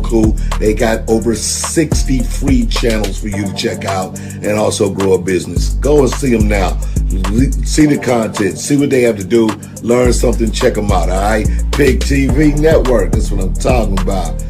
Roku. They got over 60 free channels for you to check out and also grow a business. Go and see them now. See the content. See what they have to do. Learn something. Check them out. All right. Pig TV Network. That's what I'm talking about.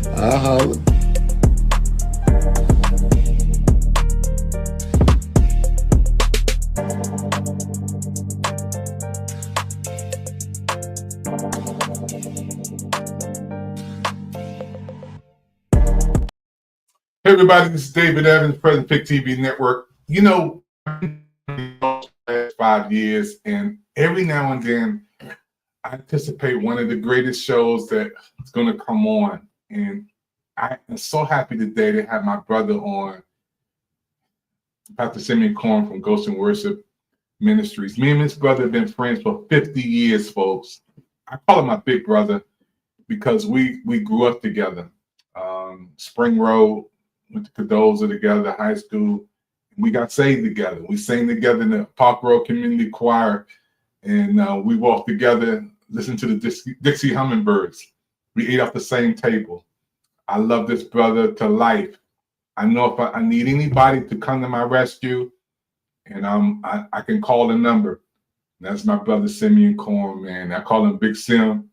Hey everybody, this is David Evans, President Pig TV Network. You know, last 5 years, and every now and then I anticipate one of the greatest shows that is going to come on. And I am so happy today to have my brother on, Pastor Simeon Corn from Ghost and Worship Ministries. Me and his brother have been friends for 50 years, folks. I call him my big brother because we grew up together. Spring Road, went to Cadoza together, high school. We got saved together. We sang together in the Park Road Community Choir, and we walked together, listened to the Dixie Hummingbirds. We ate off the same table. I love this brother to life. I know if I need anybody to come to my rescue, and I can call the number. That's my brother Simeon Corn, man. I call him Big Sim.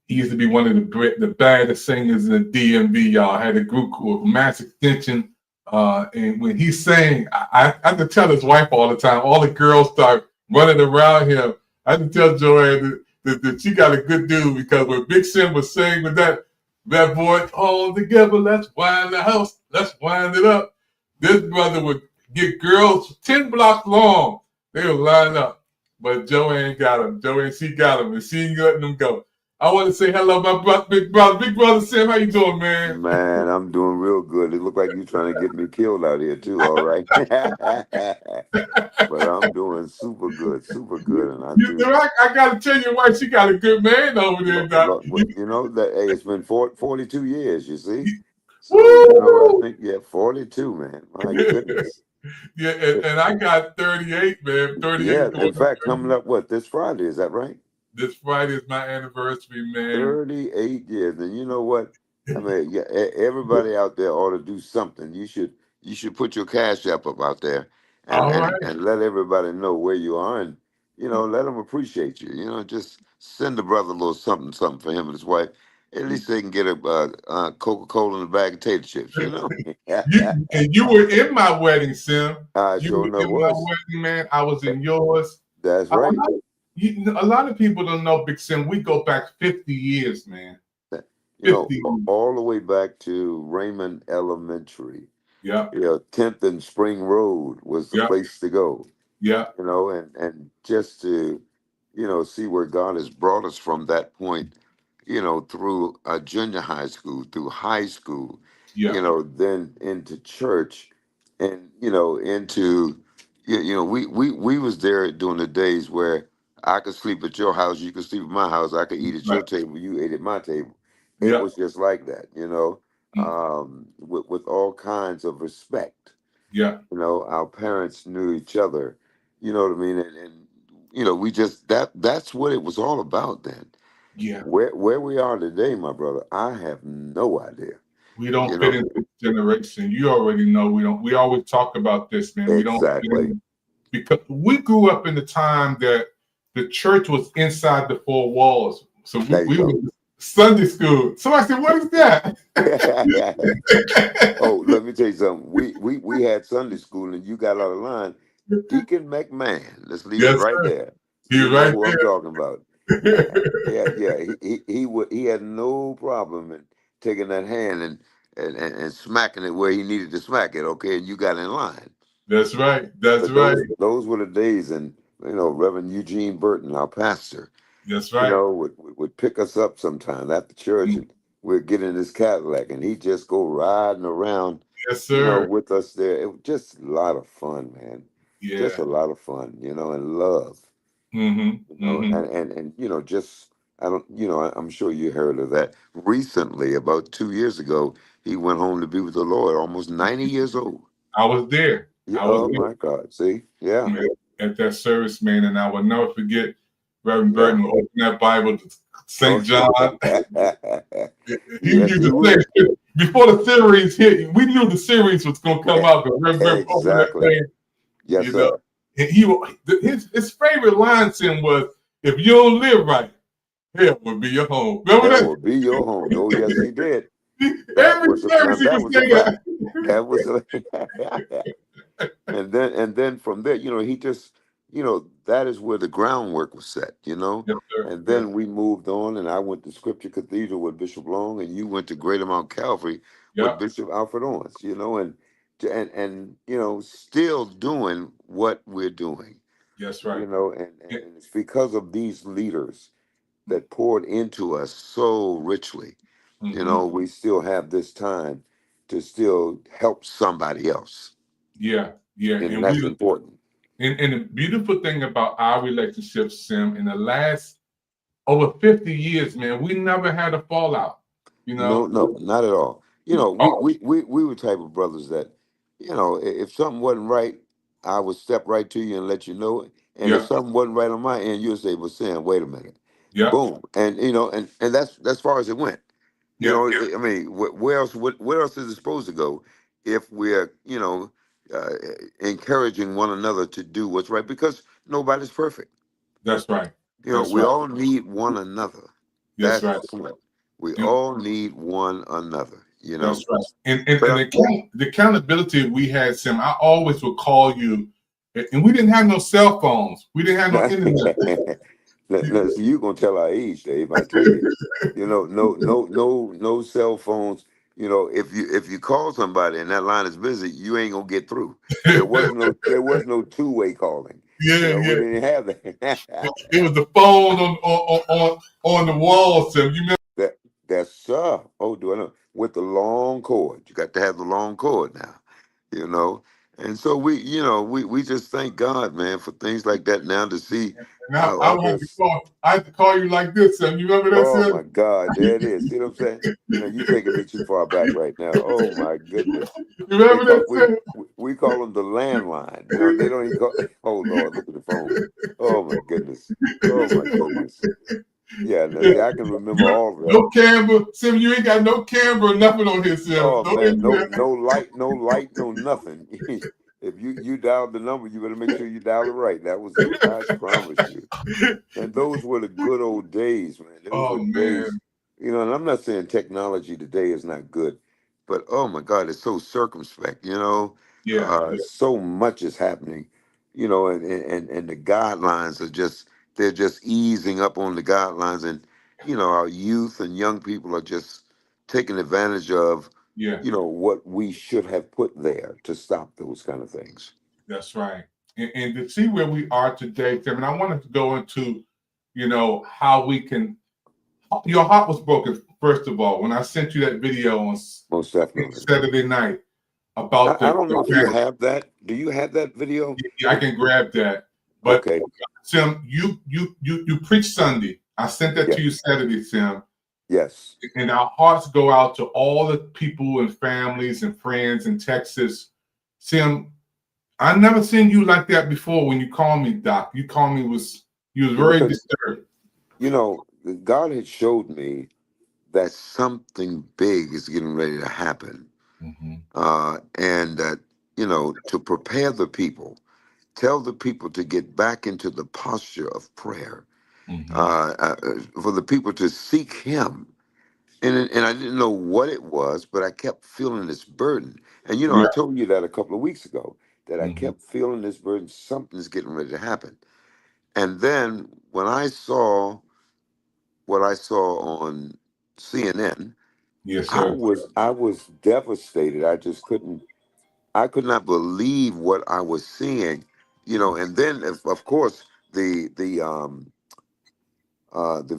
He used to be one of the baddest singers in the DMV, y'all. Had a group called Mass Extension. And when he sang, I had to tell his wife all the time. All the girls start running around him. I had to tell Joanne that she got a good dude, because when Big Sim was singing with that boy, all together, let's wind the house, let's wind it up. This brother would get girls 10 blocks long. They would line up. But Joanne got him. She got him, and she ain't letting them go. I want to say hello, my big brother Sam. How you doing, man? Man, I'm doing real good. It looked like you're trying to get me killed out here too. All right, but I'm doing super good, and I gotta tell your wife, she got a good man over there, Doc. You know that hey, it's been 42 years. You see, so I think 42, man. My goodness. Yeah, and I got 38, man. 38. Yeah, in fact, coming up this Friday? Is that right? This Friday is my anniversary, man. 38 years. And you know what? I mean, everybody out there ought to do something. You should put your Cash App up out there and let everybody know where you are, and let them appreciate you. Just send the brother a little something for him and his wife. At least they can get a Coca-Cola and a bag of tater chips, And you were in my wedding, Sim. I sure know was. My wedding, man. I was in yours. That's right. A lot of people don't know, Big Sim. We go back 50 years, man. 50. All the way back to Raymond Elementary. Yeah. 10th and Spring Road was the place to go. Yeah. And just to, see where God has brought us from that point, through junior high school, through high school, then into church, and, into, we was there during the days where I could sleep at your house, you could sleep at my house, I could eat at your table, you ate at my table. It was just like that, with all kinds of respect. Yeah. Our parents knew each other, you know what I mean? And we just, that's what it was all about then. Yeah. Where we are today, my brother, I have no idea. We don't fit into this generation. You already know we don't. We always talk about this, man. We don't fit in, because we grew up in the time that the church was inside the four walls. So we were Sunday school. Somebody said, "What is that?" Oh, let me tell you something. We had Sunday school, and you got out of line. Deacon McMahon. Let's leave it right there. He's right who there. I'm talking about. He had no problem in taking that hand and smacking it where he needed to smack it. Okay, and you got in line. That's right. Those were the days, and Reverend Eugene Burton, our pastor. That's right. Would pick us up sometime after church, and we'd get in his Cadillac, and he'd just go riding around. Yes, sir. With us there. It was just a lot of fun, man. Yeah. Just a lot of fun, and love. And just I don't, I'm sure you heard of that. Recently, about 2 years ago, he went home to be with the Lord, almost 90 years old. I was there. My God. See? Yeah. At that service, man, and I will never forget Reverend Burton opening that Bible to St. John. He used to say, before the series hit, we knew the series was gonna come out. But Rev opened that Exactly. thing, Yes, you sir. know, and his favorite line to him was, "If you don't live right, hell will be your home." Remember Hell that? will be your home. Oh, yes, he did. That Every was now service he that would was a say fact. that. That was a and then from there, he just, that is where the groundwork was set, Yes, sir. and Yes. then we moved on, and I went to Scripture Cathedral with Bishop Long, and you went to Greater Mount Calvary with Yep. Bishop Alfred Owens, and still doing what we're doing, That's right. and it's because of these leaders that poured into us so richly. Mm-hmm. We still have this time to still help somebody else, Yeah, yeah, and and that's important. and the beautiful thing about our relationship, Sim, in the last over 50 years, man, we never had a fallout. You No, know. no, not at all. We Oh, we we we were type of brothers that, if something wasn't right, I would step right to you and let you know it. And if yeah, something wasn't right on my end, you'd say, "Well, Sam, wait a minute." yeah, Boom, and and that's as far as it went. yeah. I mean, where else is it supposed to go if we're uh, encouraging one another to do what's right? Because nobody's perfect. That's right. That's We right. all need one another. That's That's right. the point. We And all need one another. that's right. And But the accountability we had, Sim, I always would call you, and we didn't have no cell phones. We didn't have no internet. so you gonna tell our age, Dave? I tell you, no cell phones. If you call somebody and that line is busy, you ain't gonna get through. There was no two-way calling. Yeah, We yeah. didn't have that. It was the phone on the wall, Sim. You remember? That's oh, do I know, with the long cord? You got to have the long cord now, you know. And so we just thank God, man, for things like that now to see And how I wanted to others. call. I had to call you like this, Sim. You remember that, Oh Sim? my God, there it is. See what I'm saying? Now you taking me too far back right now. Oh my goodness. You We remember call that, we Sim? we call them the landline. They don't even call. Oh Lord, look at the phone. Oh my goodness. Oh my goodness. Yeah, now see, I can remember You all of that. no camera, Sim. You ain't got no camera, nothing on here, Sim. Oh No man, no internet. no light, no nothing. If you dialed the number, you better make sure you dial it right. That was it. I promise you. And those were the good old days, man. Those Oh were days, man, and I'm not saying technology today is not good, but oh my God, it's so circumspect. yeah, So much is happening, and the guidelines they're just easing up on the guidelines, and our youth and young people are just taking advantage of, yeah. what we should have put there to stop those kind of things. That's right. And to see where we are today, Tim, and I wanted to go into, how we can. Your heart was broken first of all when I sent you that video on Most definitely. Saturday night about I don't know if you the have that. Do you have that video? yeah, I can grab that. But Okay. Tim, you preach Sunday. I sent that Yeah. to you Saturday, Tim. Yes. And our hearts go out to all the people and families and friends in Texas. Tim, I never seen you like that before when you called me, Doc. You called me you was very Because disturbed. God had showed me that something big is getting ready to happen, Mm-hmm. and that to prepare the people, tell the people to get back into the posture of prayer, Mm-hmm. for the people to seek Him. And I didn't know what it was, but I kept feeling this burden. And I Yeah. told you that a couple of weeks ago, that I Mm-hmm. kept feeling this burden. Something's getting ready to happen. And then when I saw what I saw on CNN, Yes, I sir. was devastated. I could not believe what I was seeing. And then of course the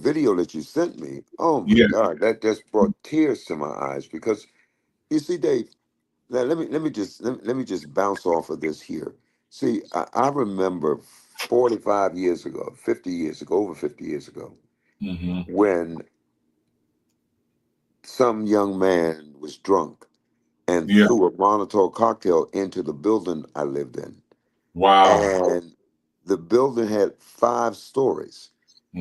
video that you sent me, oh my Yeah. God, that just brought tears to my eyes. Because you see, Dave, now let me just bounce off of this here. See, I remember 45 years ago, 50 years ago, over 50 years ago, Mm-hmm. when some young man was drunk and Yeah. threw a Molotov cocktail into the building I lived in. Wow. And the building had 5 stories.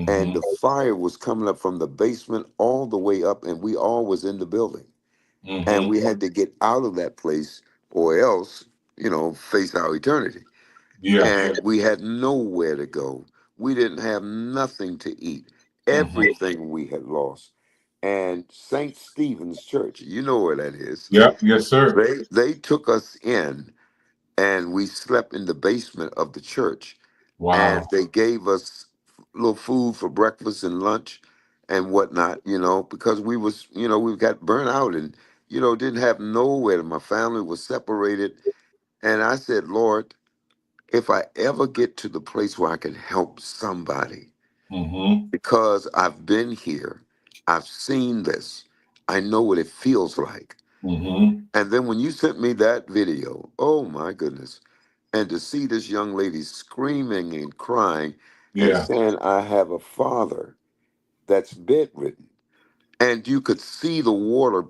And Mm-hmm. the fire was coming up from the basement all the way up, and we all was in the building. and we had to get out of that place, or else, face our eternity. Yeah. And we had nowhere to go. We didn't have nothing to eat. Hmm. Everything we had lost. And St. Stephen's Church, you know where that is. Yeah. Yes, sir. They took us in, and we slept in the basement of the church, and Wow. they gave us little food for breakfast and lunch and whatnot, because we got burnt out, and didn't have nowhere. My family was separated, and I said, Lord, if I ever get to the place where I can help somebody, Hmm. because I've been here, I've seen this, I know what it feels like. Hmm. And then when you sent me that video, oh my goodness, and to see this young lady screaming and crying and Yeah. saying, I have a father that's bedridden. And you could see the water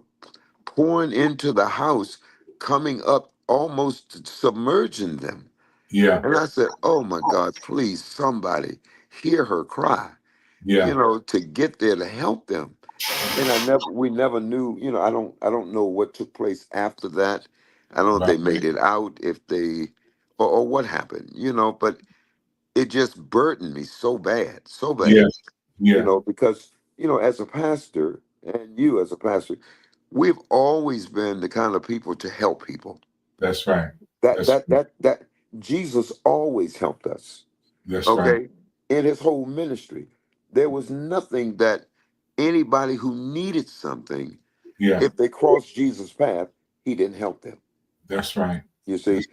pouring into the house, coming up almost submerging them. Yeah. And I said, oh my God, please, somebody hear her cry, Yeah. to get there to help them. And we never knew, I don't know what took place after that. I don't know if Right. they made it out, if they, or what happened, but it just burdened me so Yeah. bad, Yeah. because, as a pastor, and you as a pastor, we've always been the kind of people to help people. That's right. That That's that that that Jesus always helped us. that's right. Okay, in his whole ministry, there was nothing that anybody who needed something, Yeah. if they crossed Jesus' path, he didn't help them. That's right. You That's, see,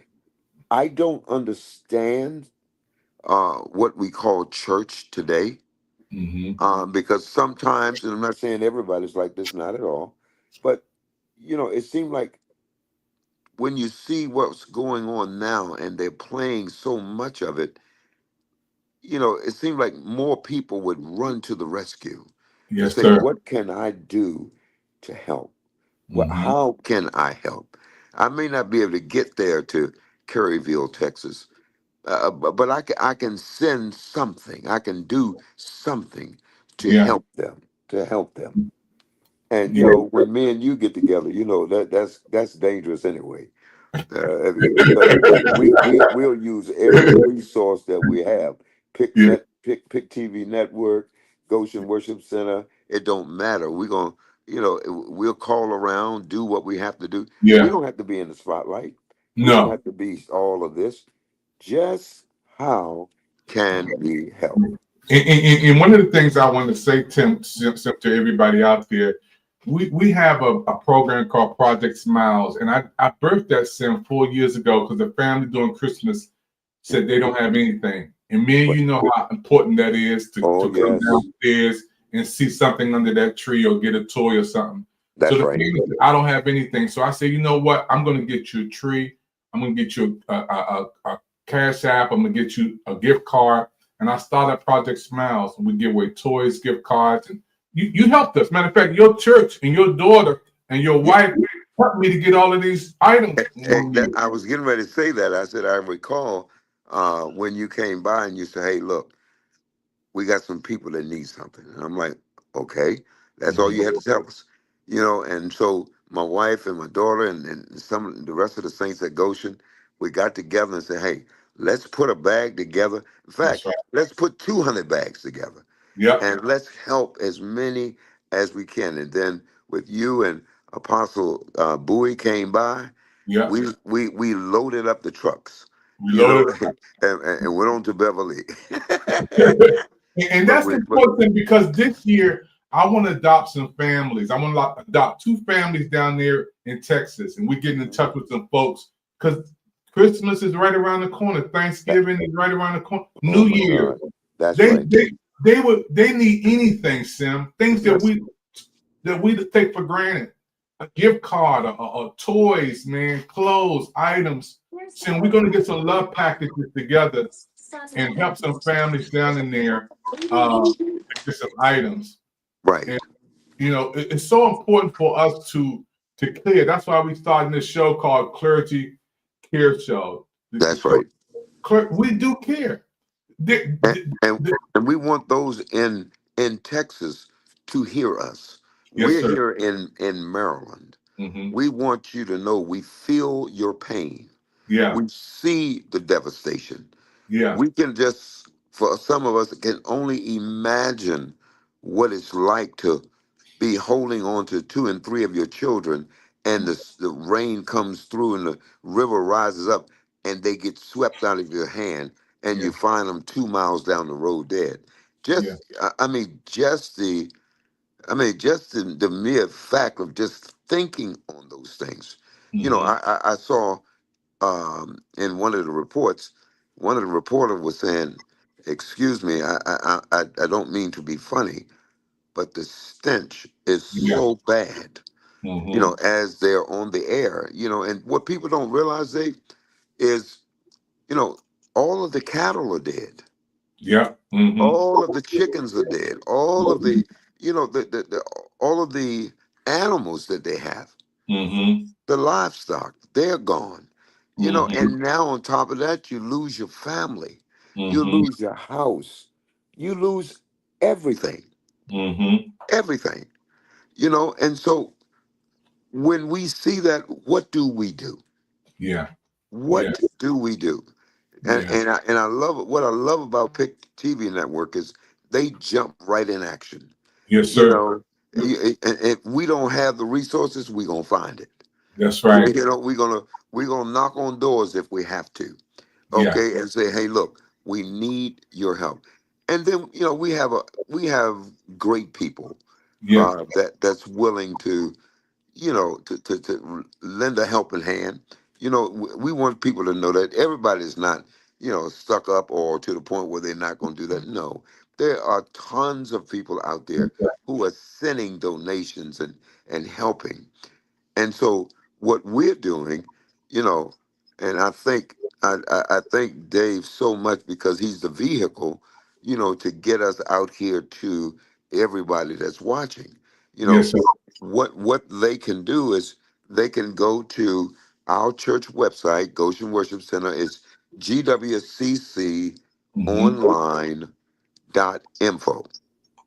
I don't understand what we call church today, hmm. because sometimes, and I'm not saying everybody's like this, not at all, but it seemed like when you see what's going on now and they're playing so much of it, it seemed like more people would run to the rescue to Yes, say, sir. what can I do to help? Hmm. How can I help? I may not be able to get there to Caryville, Texas, but I can send something. I can do something to Yeah. help them, to help them. And Yeah. when me and you get together, that's dangerous anyway. Because we'll use every resource that we have. Yeah. Pick TV Network, Goshen Worship Center. It don't matter. We're gonna, we'll call around, do what we have to do. We Yeah. don't have to be in the spotlight. We don't No. have to be all of this. Just how can we help? And one of the things I want to say, Tim, to everybody out there, we have a program called Project Smiles, and I birthed that Sim 4 years ago because the family during Christmas said they don't have anything. And me and But you know how important that is oh to come yes, downstairs and see something under that tree or get a toy or something. So that's the right. family said, I don't have anything. So I said, you know what? I'm going to get you a tree. I'm going to get you a cash app. I'm going to get you a gift card. And I started Project Smiles. And we give away toys, gift cards. And you helped us. Matter of fact, your church and your daughter and your Yeah, wife helped me to get all of these items one year. I was getting ready to say that. I said I recall when you came by and you said, "Hey, look, we got some people that need something." And I'm like, "Okay, that's all Mhm. you have to tell us," And so my wife and my daughter and some of the rest of the saints at Goshen, we got together and said, "Hey, let's put a bag together. In That's fact, right. let's put 200 bags together, Yep. and let's help as many as we can." And then with you and Apostle Bowie came by, Yep. we loaded up the trucks, We loaded. and went on to Beverly. And but that's we, the but important thing because this year I want to adopt some families. I want to adopt two families down there in Texas, and we're getting in touch with some folks because Christmas is right around the corner. Thanksgiving is right around the corner. oh New my Year. God, that's They right. they they need anything, Sim. Things That's that we take for granted. A gift card, toys, man, clothes, items. Sim, we're gonna get some love packages together and help some families down in there get some items. right. And it's so important for us to clear. That's why we started this show called Clarity Care Show. That's right. We do care. The- And, the- and the- and we want those in Texas to hear us. yes, We're sir. here in Maryland. We want you to know we feel your pain. Yeah. We see the devastation. Yeah. We can just, for some of us, can only imagine what it's like to be holding on to 2 and 3 of your children, and the rain comes through and the river rises up, and they get swept out of your hand, and Yeah. you find them 2 miles down the road dead. Yeah. Just the mere fact of just thinking on those things. I saw in one of the reports, one of the reporter was saying, "Excuse me, I don't mean to be funny, but the stench is Yeah. so bad, Mm-hmm. as they're on the air, and what people don't realize, is, you know, all of the cattle are dead, Yeah. Mm-hmm. all of the chickens are dead, all of the, the all of the animals that they have, Mm-hmm. the livestock, they're gone. Mm-hmm. And now on top of that, you lose your family, you Mm-hmm. lose your house, you lose everything, Mm-hmm. everything, and so when we see that, what do we do? Yeah. Yeah. What do we do? And Yeah. and I love it. What I love about Pick TV Network is they jump right in action. Yes, You sir. know, and if we don't have the resources, we're gonna find it. That's right. We're gonna knock on doors if we have to. Yeah. Okay, and say, hey, look, we need your help. And then we have great people Yeah. that's willing to lend a helping hand. We want people to know that everybody's not, stuck up or to the point where they're not going to do that. No, there are tons of people out there who are sending donations and helping. And so what we're doing, you know, and I thank Dave so much because he's the vehicle, to get us out here to everybody that's watching. You know, Yes, sir. what they can do is they can go to our church website, Goshen Worship Center. It's Mm-hmm. gwcconline.info.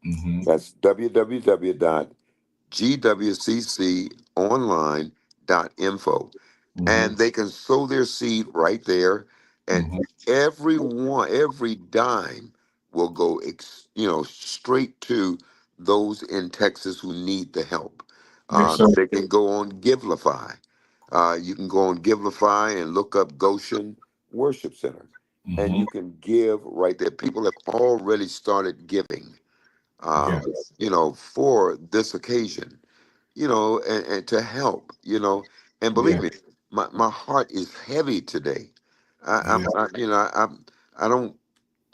Mm-hmm. That's www.gwcconline.info, Mm-hmm. and they can sow their seed right there, and Mm-hmm. every dime will go straight to those in Texas who need the help. Yes, sir. They can go on Givelify. You can go on Givelify and look up Goshen Worship Center, and Mm-hmm. you can give right there. People have already started giving, Yeah. for this occasion, and to help, and believe Yeah. me, my heart is heavy today. Yeah. I don't,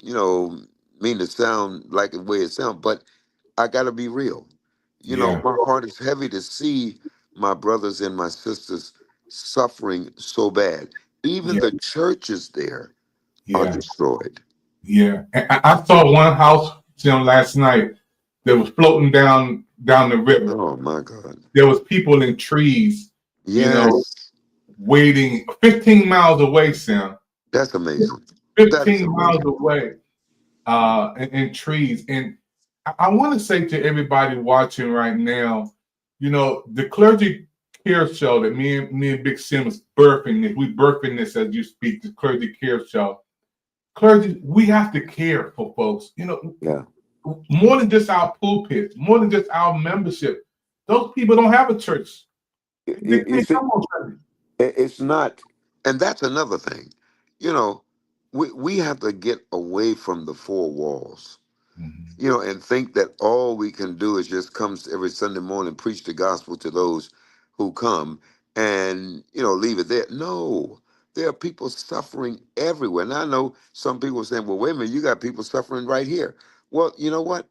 you know, mean to sound like the way it sounds, but I got to be real. Yeah. My heart is heavy to see my brothers and my sisters suffering so bad. Even Yeah. the churches there are Yeah. destroyed. Yeah. And I saw one house, last night that was floating down the river. Oh my God. There was people in trees, Yes, waiting 15 miles away, Sam. that's amazing. That is 15 miles amazing. away, in trees. And I want to say to everybody watching right now, the clergy care show that me and Big Sim is birthing this. We birthing this as you speak, the clergy care show. Clergy, we have to care for folks. Yeah. More than just our pulpits, more than just our membership. Those people don't have a church. They You can't see, come on Sunday. it's not, and that's another thing. You know, we have to get away from the four walls, Mm-hmm. and think that all we can do is just come every Sunday morning, preach the gospel to those who come, and leave it there. No, there are people suffering everywhere. And I know some people are saying, "Well, wait a minute, you got people suffering right here." Well, you know what?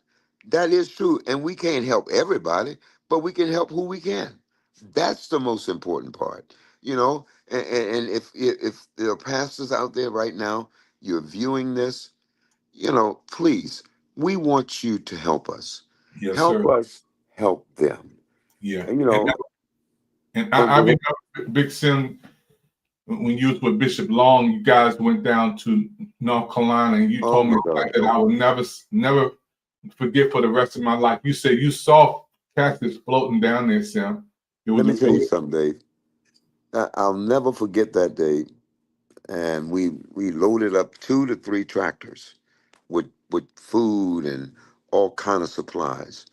That is true, and we can't help everybody, but we can help who we can. That's the most important part, And if there are pastors out there right now, you're viewing this, please, we want you to help us. Yes, Help sir. us help them. Yeah. And I go ahead. remember Big Sim, when you was with Bishop Long, you guys went down to North Carolina, and you Oh told me my a fact God. that I will never forget for the rest of my life. You said you saw caskets floating down there, Sim. Let me tell you something, Dave. I'll never forget that day. And we loaded up 2 to 3 tractors with food and all kind of supplies.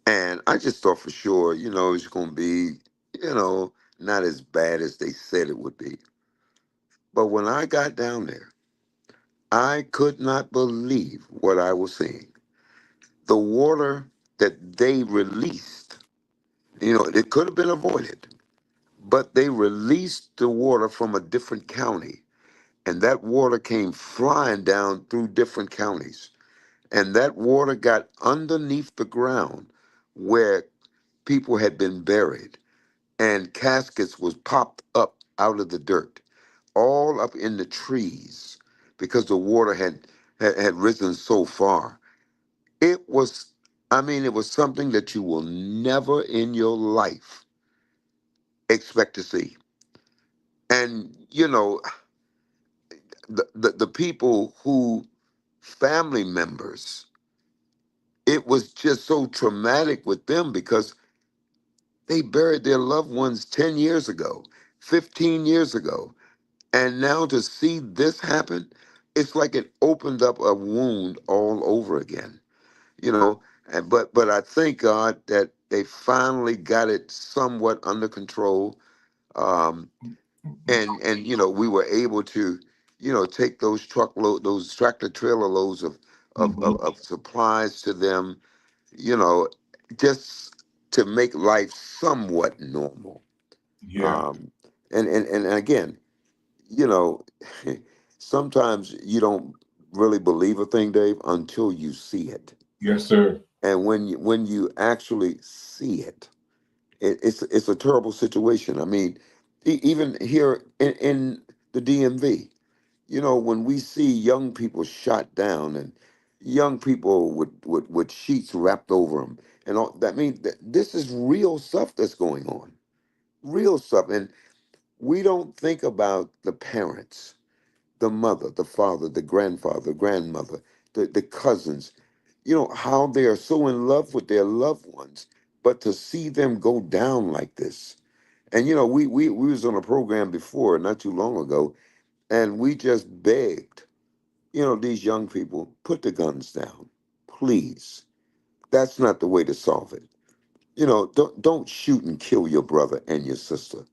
And I just thought for sure, it's going to be, not as bad as they said it would be. But when I got down there, I could not believe what I was seeing. The water that they released, it could have been avoided, but they released the water from a different county. And that water came flying down through different counties. And that water got underneath the ground where people had been buried, and caskets was popped up out of the dirt, all up in the trees, because the water had risen so far. It was, it was something that you will never in your life expect to see. And the people who family members, it was just so traumatic with them because they buried their loved ones 10 years ago, 15 years ago. And now to see this happen, it's like it opened up a wound all over again, you know. But I thank God that they finally got it somewhat under control. Um, and we were able to, take those tractor trailer loads of supplies to them, you know, just to make life somewhat normal. Yeah. Um, and again, you know, sometimes you don't really believe a thing, Dave, until you see it. Yes, sir. And when you actually see it, it's a terrible situation. I mean, even here in the DMV, when we see young people shot down and young people with sheets wrapped over them, and all that means that this is real stuff that's going on, real stuff. And we don't think about the parents, the mother, the father, the grandfather, grandmother, the cousins, how they are so in love with their loved ones, but to see them go down like this. And we was on a program before, not too long ago, and we just begged, these young people, put the guns down, please. That's not the way to solve it. Don't shoot and kill your brother and your sister.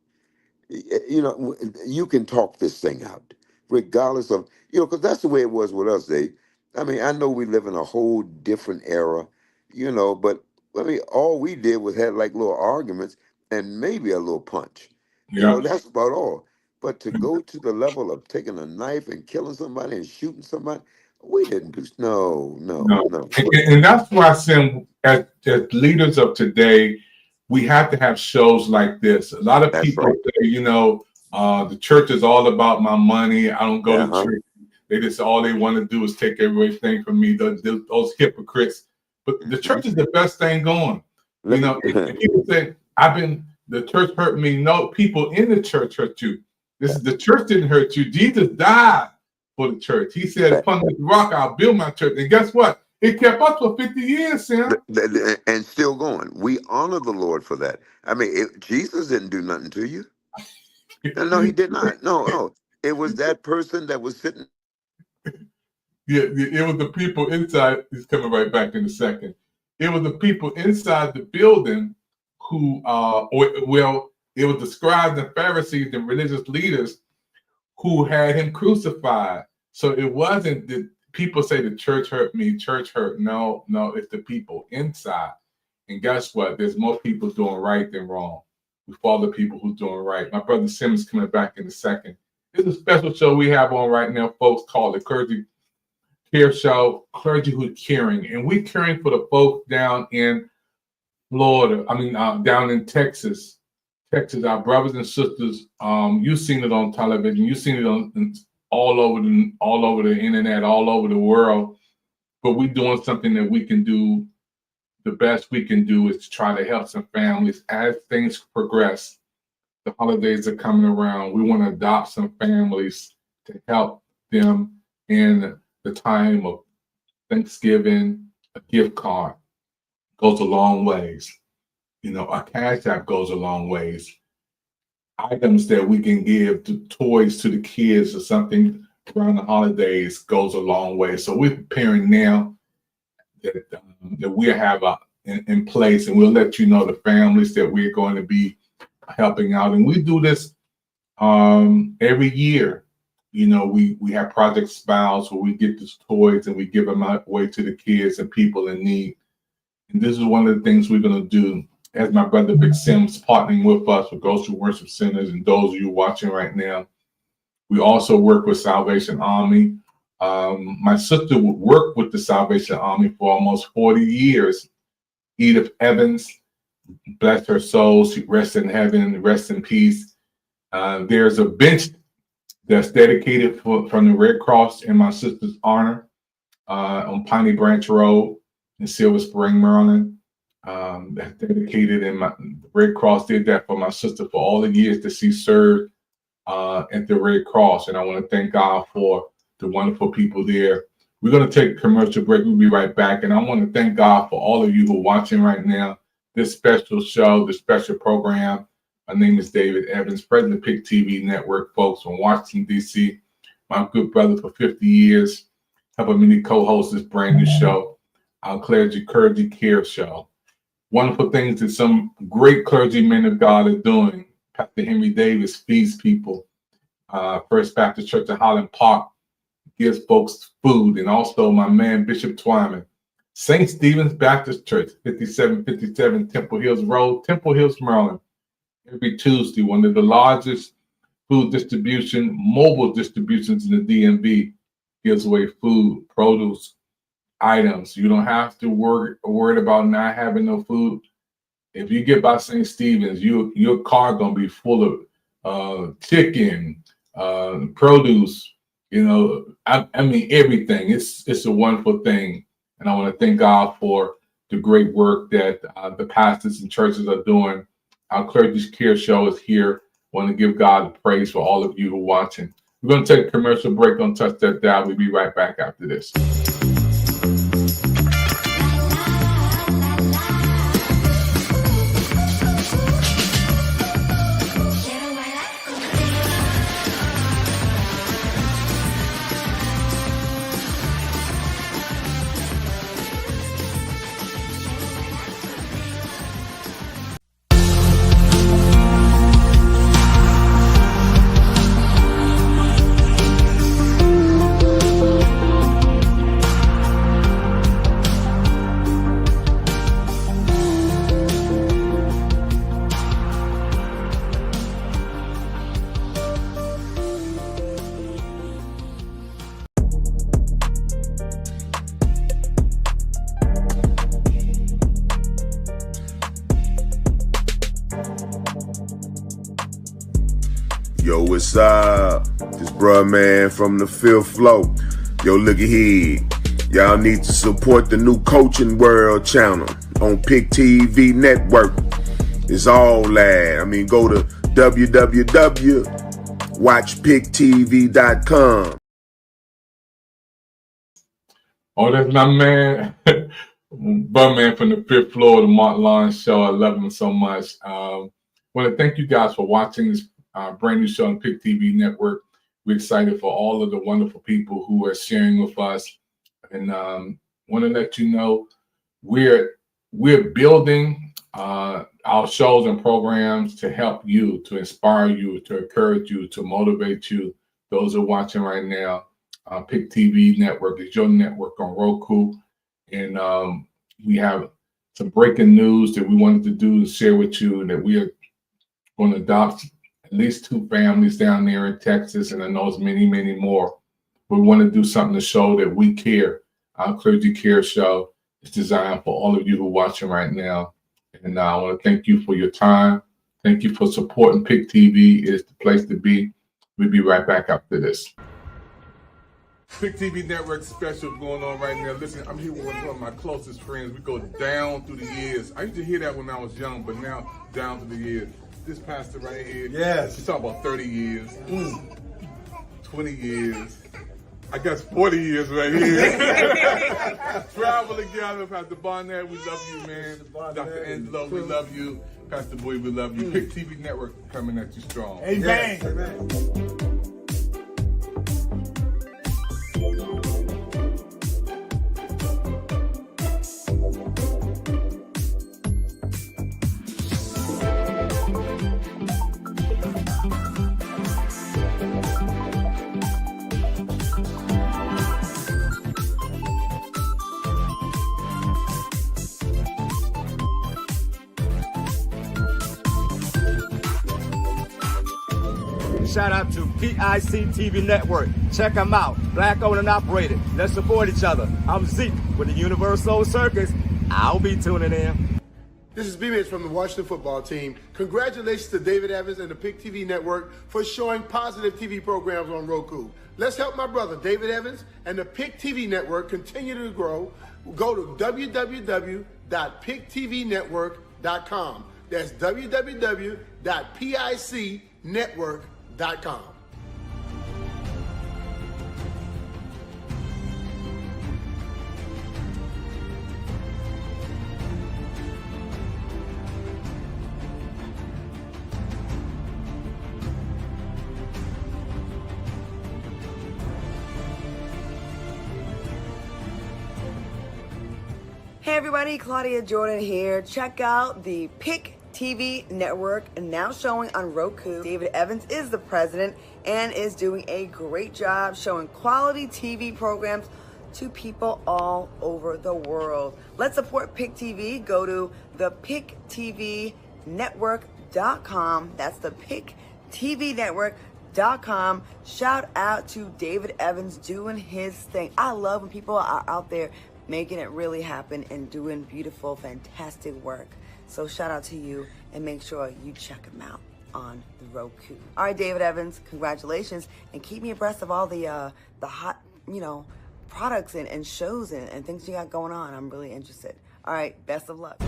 You can talk this thing out, regardless of, because that's the way it was with us, Dave. I mean, I know we live in a whole different era, but I mean, all we did was had like little arguments and maybe a little punch. Yeah. That's about all. But to go to the level of taking a knife and killing somebody and shooting somebody, we didn't do. No, no, No. no. And that's why I say, as leaders of today, we have to have shows like this. A lot of That's people right. say, the church is all about my money. I don't go to Uh-huh. church. They just all they want to do is take everything from me. Those hypocrites. But the church is the best thing going. Let me. If people say the church hurt me. No, people in the church hurt you. The church didn't hurt you. Jesus died for the church. He said, "Upon this rock I'll build my church." And guess what? It kept us for 50 years, Sam. And still going. We honor the Lord for that. I mean, Jesus didn't do nothing to you. No, he did not. No, no. It was that person that was sitting. Yeah, it was the people inside. He's coming right back in a second. It was the people inside the building who, it was the scribes and Pharisees and religious leaders who had him crucified. So it wasn't the people say the church hurt me, church hurt. No, it's the people inside. And guess what? There's more people doing right than wrong. We follow the people who's doing right. My brother Simmons coming back in a second. It's a special show we have on right now, folks, called the Clergy Care Show, Clergy Who's Caring. And we're caring for the folks down in Florida, down in Texas, our brothers and sisters. You've seen it on television. You've seen it on all over the internet, all over the world. But we're doing something that we can do. The best we can do is to try to help some families as things progress. The holidays are coming around. We want to adopt some families to help them in the time of Thanksgiving. A gift card goes a long ways. a cash app goes a long ways. Items that we can give to toys to the kids or something around the holidays goes a long way. So we're preparing now that we have in place, and we'll let you know the families that we're going to be helping out. And we do this every year. We have Project Smiles where we get these toys and we give them away to the kids and people in need. And this is one of the things we're going to do. As my brother Vic Sims partnering with us with Ghost Worship Centers and those of you watching right now. We also work with Salvation Army. My sister would work with the Salvation Army for almost 40 years. Edith Evans, bless her soul, she rests in heaven, rest in peace. There's a bench that's dedicated from the Red Cross in my sister's honor on Piney Branch Road in Silver Spring, Maryland. That's dedicated, and the Red Cross did that for my sister for all the years that she served at the Red Cross. And I want to thank God for the wonderful people there. We're going to take a commercial break. We'll be right back. And I want to thank God for all of you who are watching right now, this special show, this special program. My name is David Evans, president of PIC TV Network, folks, from Washington, D.C. My good brother for 50 years, helping me to co-host this brand new show, our Clergy Care Show. Wonderful things that some great clergymen of God are doing. Pastor Henry Davis feeds people. First Baptist Church of Highland Park gives folks food. And also my man, Bishop Twyman. St. Stephen's Baptist Church, 5757 Temple Hills Road, Temple Hills, Maryland. Every Tuesday, one of the largest food distribution, mobile distributions in the DMV, gives away food, produce, items. You don't have to worry about not having no food. If you get by St. Stephen's, your car gonna be full of chicken, produce. I mean everything. It's a wonderful thing, and I want to thank God for the great work that the pastors and churches are doing. Our Clergy Care Show is here. I want to give God the praise for all of you who are watching. We're going to take a commercial break. Don't touch that dial. We'll be right back after this. Yo, what's up? This bruh man from the fifth floor. Yo, look at here. Y'all need to support the new Coaching World channel on PIC TV Network. It's all that. Go to www.watchpictv.com. Oh, that's my man, Bum from the fifth floor of the Mark Lawrence Show. I love him so much. I want to thank you guys for watching this brand new show on PIC TV Network. We're excited for all of the wonderful people who are sharing with us, and want to let you know we're building our shows and programs to help you, to inspire you, to encourage you, to motivate you. Those who are watching right now, PIC TV Network is your network on Roku, and we have some breaking news that we wanted to do to share with you, that we are going to adopt at least 2 families down there in Texas, and I know it's many, many more. We want to do something to show that we care. Our Clergy Care Show is designed for all of you who are watching right now. And I want to thank you for your time. Thank you for supporting PIC TV. It's the place to be. We'll be right back after this. PIC TV Network special going on right now. Listen, I'm here with one of my closest friends. We go down through the years. I used to hear that when I was young, but now down through the years. This pastor right here. Yes. She's talking about 30 years, 20 years, I guess 40 years right here. Travel together. Pastor Barnett, we love you, man. Dr. Angelo, we love you. Pastor Boy, we love you. Pick TV Network coming at you strong. Amen. Yes. Amen. Shout out to PIC TV Network. Check them out. Black owned and operated. Let's support each other. I'm Zeke with the Universal Circus. I'll be tuning in. This is B-Mitch from the Washington football team. Congratulations to David Evans and the PIC TV Network for showing positive TV programs on Roku. Let's help my brother David Evans and the PIC TV Network continue to grow. Go to www.pictvnetwork.com. That's www.picnetwork.com. Hey everybody, Claudia Jordan here. Check out the PIC TV Network, now showing on Roku. David Evans is the president and is doing a great job showing quality TV programs to people all over the world. Let's support PIC TV. Go to the pictvnetwork.com. That's the pictvnetwork.com. Shout out to David Evans doing his thing. I love when people are out there making it really happen and doing beautiful, fantastic work. So shout out to you, and make sure you check him out on the Roku. All right, David Evans, congratulations, and keep me abreast of all the hot, products and shows and things you got going on. I'm really interested. All right, best of luck.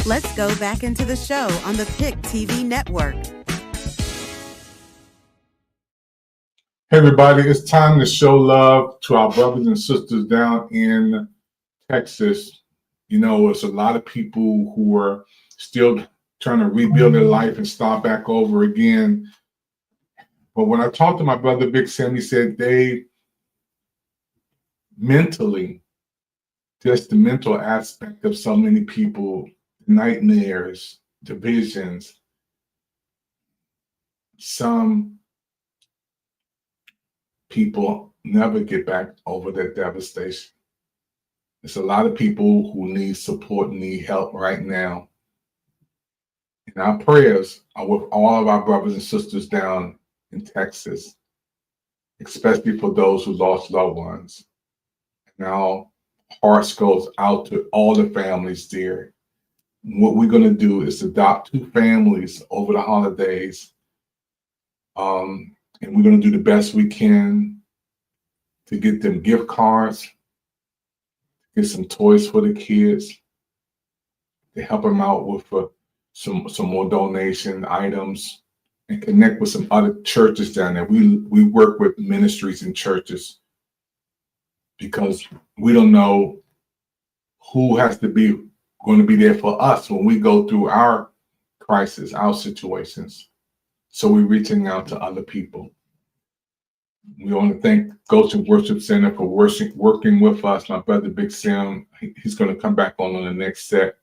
Let's go back into the show on the PIC TV Network. Hey everybody, it's time to show love to our brothers and sisters down in Texas. It's a lot of people who are still trying to rebuild their life and start back over again. But when I talked to my brother Big Sam, he said they mentally, just the mental aspect of so many people, nightmares, divisions, some people never get back over that devastation. There's a lot of people who need support, need help right now. And our prayers are with all of our brothers and sisters down in Texas, especially for those who lost loved ones. And our hearts goes out to all the families there. What we're going to do is adopt 2 families over the holidays. And we're going to do the best we can to get them gift cards, get some toys for the kids, to help them out with some more donation items, and connect with some other churches down there. We work with ministries and churches because we don't know who has to be going to be there for us when we go through our crisis, our situations. So we're reaching out to other people. We want to thank Goshen Worship Center for working with us. My brother Big Sam, he's going to come back on the next set.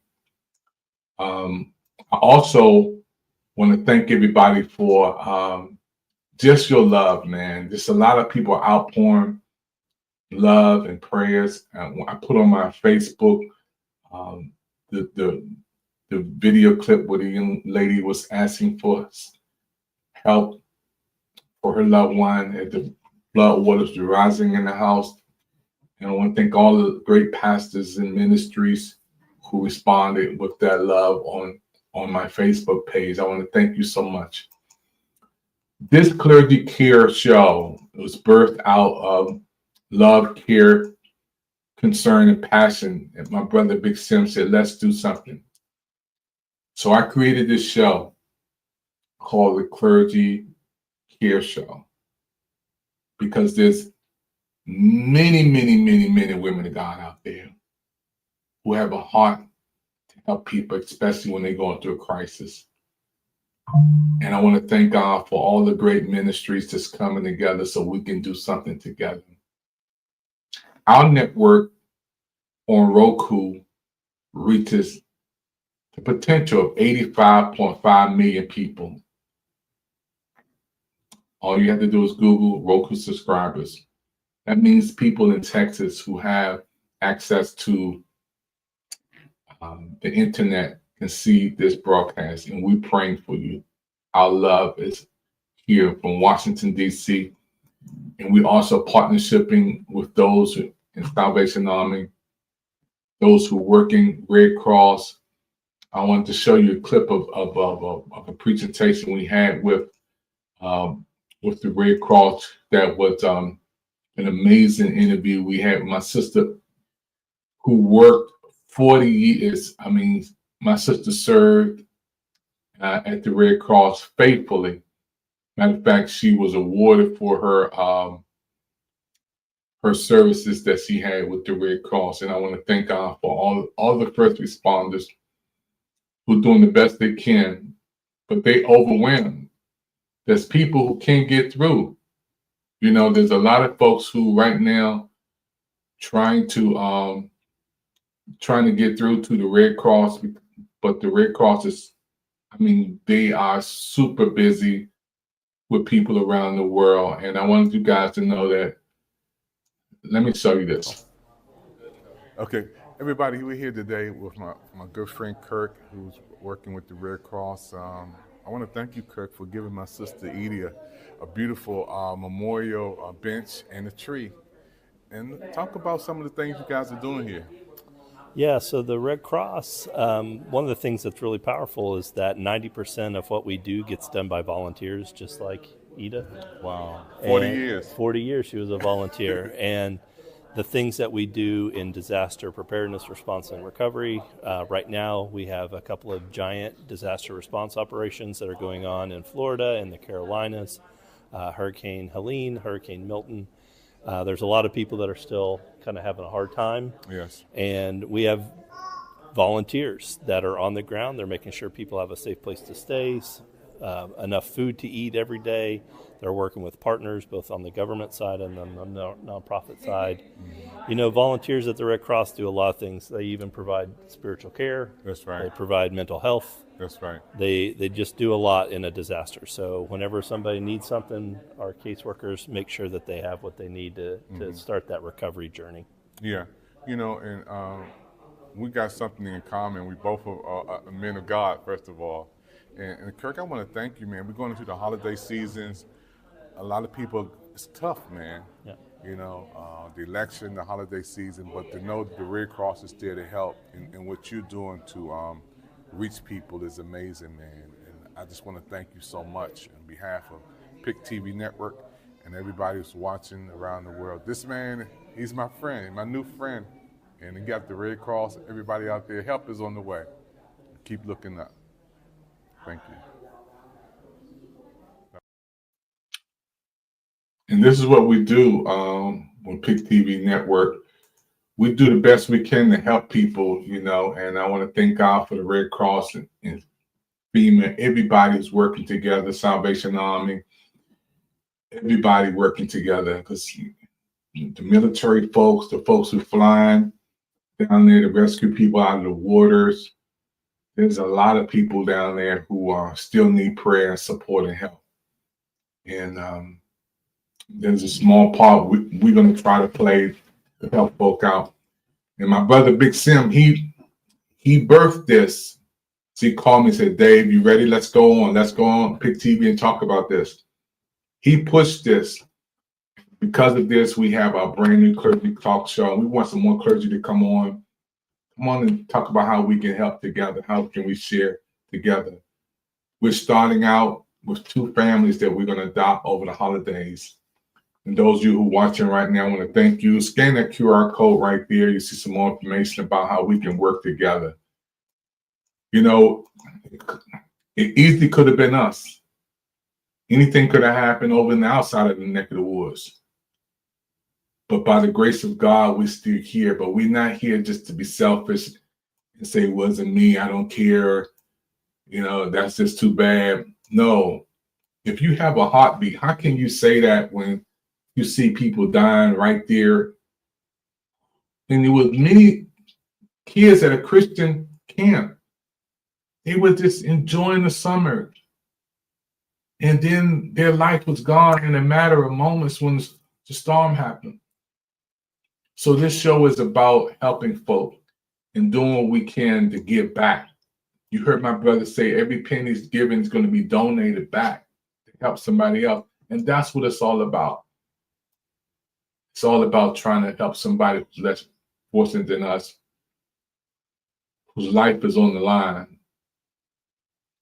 I also want to thank everybody for just your love, man. Just a lot of people outpouring love and prayers. I put on my Facebook The video clip where the young lady was asking for help for her loved one as the flood waters were rising in the house. And I want to thank all the great pastors and ministries who responded with that love on my Facebook page. I want to thank you so much. This Clergy Care show was birthed out of love, care, concern, and passion. And my brother Big Sim said, let's do something. So I created this show called the Clergy Care Show because there's many women of God out there who have a heart to help people, especially when they're going through a crisis. And I want to thank God for all the great ministries that's coming together so we can do something together. Our network on Roku reaches the potential of 85.5 million people. All you have to do is Google Roku subscribers. That means people in Texas who have access to the internet can see this broadcast, and we're praying for you. Our love is here from Washington, D.C., and we're also partnershiping with those in Salvation Army, those who are working Red Cross. I wanted to show you a clip of a presentation we had with the Red Cross. That was an amazing interview we had with my sister who worked 40 years. I mean, my sister served at the Red Cross faithfully. Matter of fact, she was awarded for her services that she had with the Red Cross. And I want to thank God for all the first responders who are doing the best they can, but they overwhelmed. There's people who can't get through. You know, there's a lot of folks who right now trying to get through to the Red Cross, but the Red Cross is, I mean, they are super busy with people around the world. And I wanted you guys to know that. Let me show you this. Okay, everybody, we're here today with my good friend Kirk, who's working with the Red Cross. I want to thank you, Kirk, for giving my sister Edie a beautiful memorial bench and a tree. And talk about some of the things you guys are doing here. Yeah, so the Red Cross, one of the things that's really powerful is that 90% of what we do gets done by volunteers, just like Ida. Wow, 40 years. 40 years she was a volunteer. And the things that we do in disaster preparedness, response, and recovery, right now we have a couple of giant disaster response operations that are going on in Florida and the Carolinas, Hurricane Helene, Hurricane Milton. There's a lot of people that are still kind of having a hard time. Yes. And we have volunteers that are on the ground. They're making sure people have a safe place to stay, enough food to eat every day. They're working with partners, both on the government side and on the nonprofit side. Mm-hmm. You know, volunteers at the Red Cross do a lot of things. They even provide spiritual care. That's right. They provide mental health. That's right. They just do a lot in a disaster. So whenever somebody needs something, our caseworkers make sure that they have what they need to start that recovery journey. Yeah, you know, and we got something in common. We both are men of God, first of all. And Kirk, I want to thank you, man. We're going into the holiday seasons. A lot of people, it's tough, man. Yeah. You know, the election, the holiday season, but to know that the Red Cross is there to help and what you're doing to reach people is amazing, man. And I just want to thank you so much on behalf of PIC TV Network and everybody who's watching around the world. This man, he's my friend, my new friend. And he got the Red Cross, everybody out there, help is on the way. Keep looking up. Thank you. And this is what we do on PIC TV Network. We do the best we can to help people, you know, and I want to thank God for the Red Cross and FEMA. Everybody's working together, Salvation Army, everybody working together, because the military folks, the folks who are flying down there to rescue people out of the waters, there's a lot of people down there who still need prayer and support and help. And there's a small part we're going to try to play to help folk out. And my brother Big Sim, he he birthed this. So he called me and said, Dave, you ready? Let's go on. Let's go on Pick TV and talk about this. He pushed this. Because of this, we have our brand new clergy talk show. We want some more clergy to come on and talk about how we can help together. How can we share together? We're starting out with 2 families that we're going to adopt over the holidays. And those of you who are watching right now, I want to thank you. Scan that QR code right there. You see some more information about how we can work together. You know, it easily could have been us. Anything could have happened over in the outside of the neck of the woods. But by the grace of God, we're still here. But we're not here just to be selfish and say, it wasn't me, I don't care. You know, that's just too bad. No. If you have a heartbeat, how can you say that when you see people dying right there? And there was many kids at a Christian camp. They were just enjoying the summer. And then their life was gone in a matter of moments when the storm happened. So this show is about helping folk and doing what we can to give back. You heard my brother say every penny given is going to be donated back to help somebody else. And that's what it's all about. It's all about trying to help somebody who's less fortunate than us, whose life is on the line.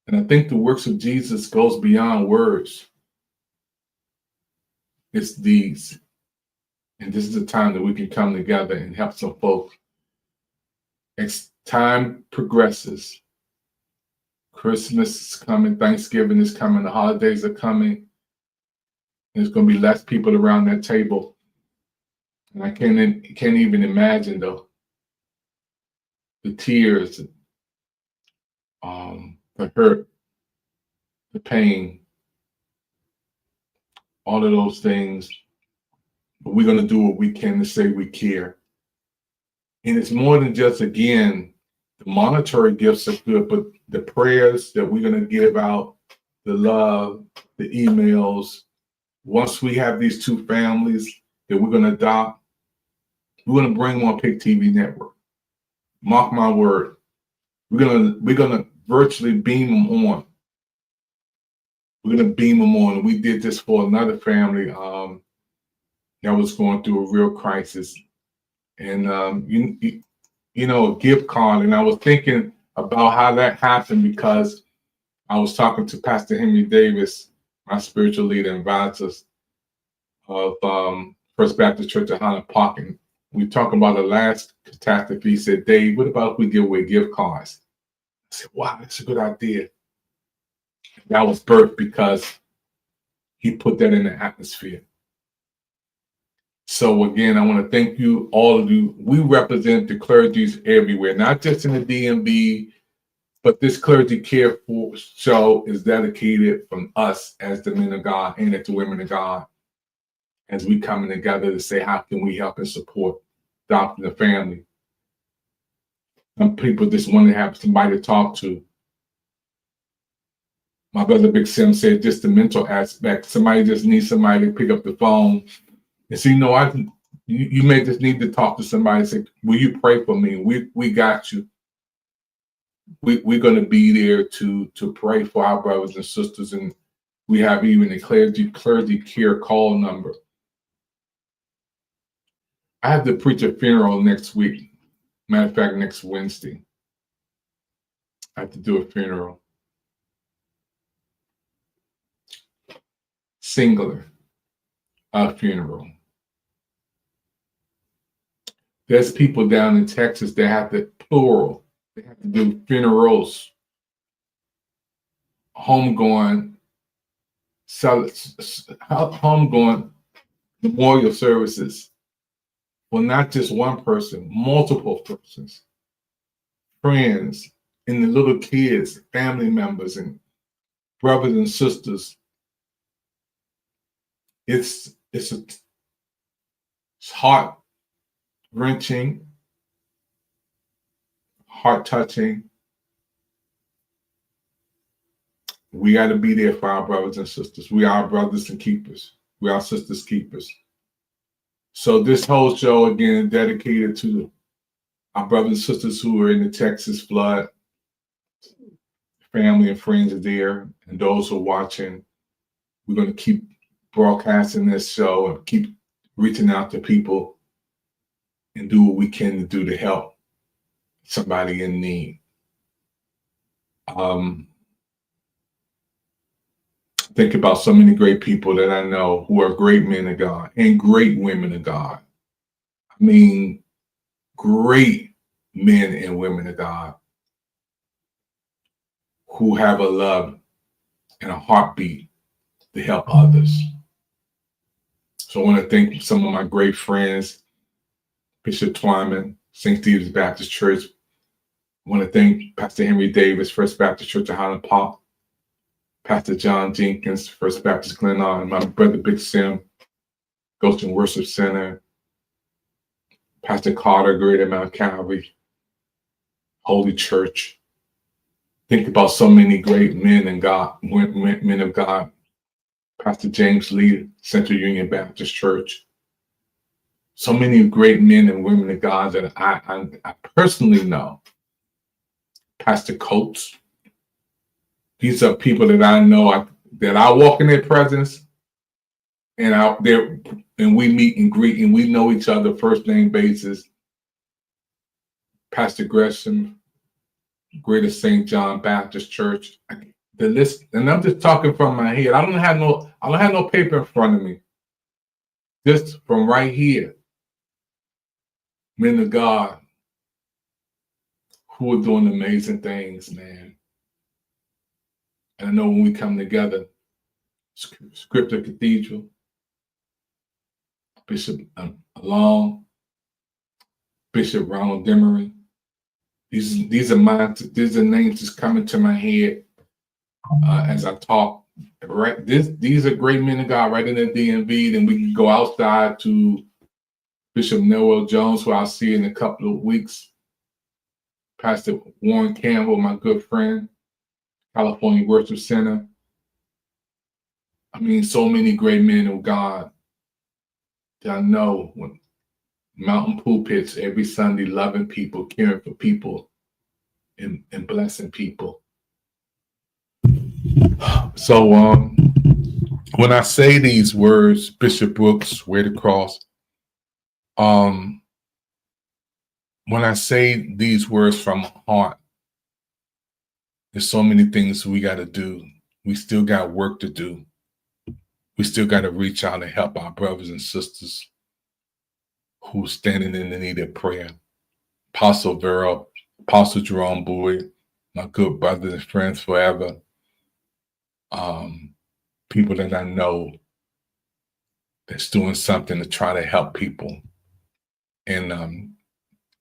And I think the works of Jesus goes beyond words. It's deeds. And this is the time that we can come together and help some folk. As time progresses, Christmas is coming, Thanksgiving is coming, the holidays are coming. There's going to be less people around that table. And I can't even imagine, though, the tears, the hurt, the pain, all of those things. But we're going to do what we can to say we care. And it's more than just, again, the monetary gifts are good, but the prayers that we're going to give out, the love, the emails. Once we have these 2 families that we're going to adopt, we're going to bring them on Pick TV Network. Mark my word. We're gonna virtually beam them on. We're going to beam them on. We did this for another family that was going through a real crisis. And, you know, a gift card. And I was thinking about how that happened because I was talking to Pastor Henry Davis, my spiritual leader and advisor of First Baptist Church of Highland Park. And we talked about the last catastrophe. He said, Dave, what about if we give away gift cards? I said, wow, that's a good idea. That was birthed because he put that in the atmosphere. So again, I want to thank you, all of you. We represent the clergies everywhere, not just in the DMV, but this Clergy Care show is dedicated from us as the men of God and as the women of God, as we coming together to say, how can we help and support adopting the family? Some people just want to have somebody to talk to. My brother Big Sim said just the mental aspect. Somebody just needs somebody to pick up the phone and say, you may just need to talk to somebody and say, will you pray for me? We got you. We're going to be there to pray for our brothers and sisters. And we have even a clergy care call number. I have to preach a funeral next week. Matter of fact, next Wednesday. I have to do a funeral. Singular, a funeral. There's people down in Texas that have to plural. They have to do funerals, homegoing memorial services. Well, not just one person, multiple persons, friends, and the little kids, family members, and brothers and sisters. It's heart-wrenching, heart-touching. We got to be there for our brothers and sisters. We are brothers and keepers. We are sisters keepers. So this whole show, again, dedicated to our brothers and sisters who are in the Texas flood, family and friends are there, and those who are watching. We're going to keep broadcasting this show and keep reaching out to people and do what we can to do to help somebody in need. Think about so many great people that I know who are great men of God and great women of God. I mean, great men and women of God who have a love and a heartbeat to help others. So I want to thank some of my great friends, Bishop Twyman, St. Stephen's Baptist Church. I want to thank Pastor Henry Davis, First Baptist Church of Highland Park, Pastor John Jenkins, First Baptist Glenarm, my brother Big Sim, Ghost and Worship Center, Pastor Carter, Greater Mount Calvary, Holy Church. Think about so many great men and God, men of God. Pastor James Lee, Central Union Baptist Church. So many great men and women of God that I personally know. Pastor Coates. These are people that I know that I walk in their presence, and out there, and we meet and greet, and we know each other first name basis. Pastor Gresham, Greater St. John Baptist Church. The list, and I'm just talking from my head. I don't have no paper in front of me. Just from right here, men of God who are doing amazing things, man. And I know when we come together, Scripture Cathedral, Bishop Long, Bishop Ronald Demery. These are names that's coming to my head as I talk. Right, these are great men of God right in the DMV. Then we can go outside to Bishop Noel Jones, who I'll see in a couple of weeks. Pastor Warren Campbell, my good friend, California Worship Center. I mean, so many great men of God that I know. When mountain pulpits every Sunday, loving people, caring for people, and blessing people. So when I say these words, Bishop Brooks, Way to Cross, when I say these words from my heart, there's so many things we got to do. We still got work to do. We still got to reach out and help our brothers and sisters who are standing in the need of prayer. Apostle Vera, Apostle Jerome Bowie, my good brothers and friends forever. People that I know that's doing something to try to help people. And I'm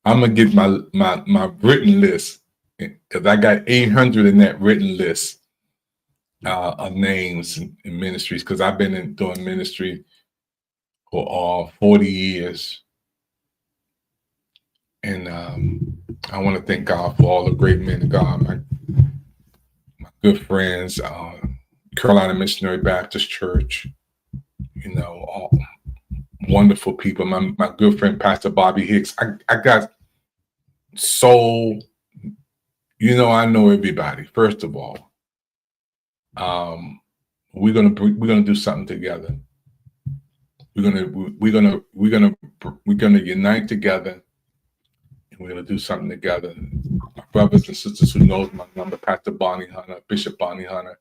gonna get my written list, because I got 800 in that written list of names and ministries, because I've been doing ministry for 40 years. And I want to thank God for all the great men of God, my good friends, Carolina Missionary Baptist Church, all wonderful people. My good friend, Pastor Bobby Hicks. I got so, I know everybody. First of all, we're gonna do something together. We're gonna unite together, and we're gonna do something together. My brothers and sisters who knows my number, Pastor Bonnie Hunter, Bishop Bonnie Hunter.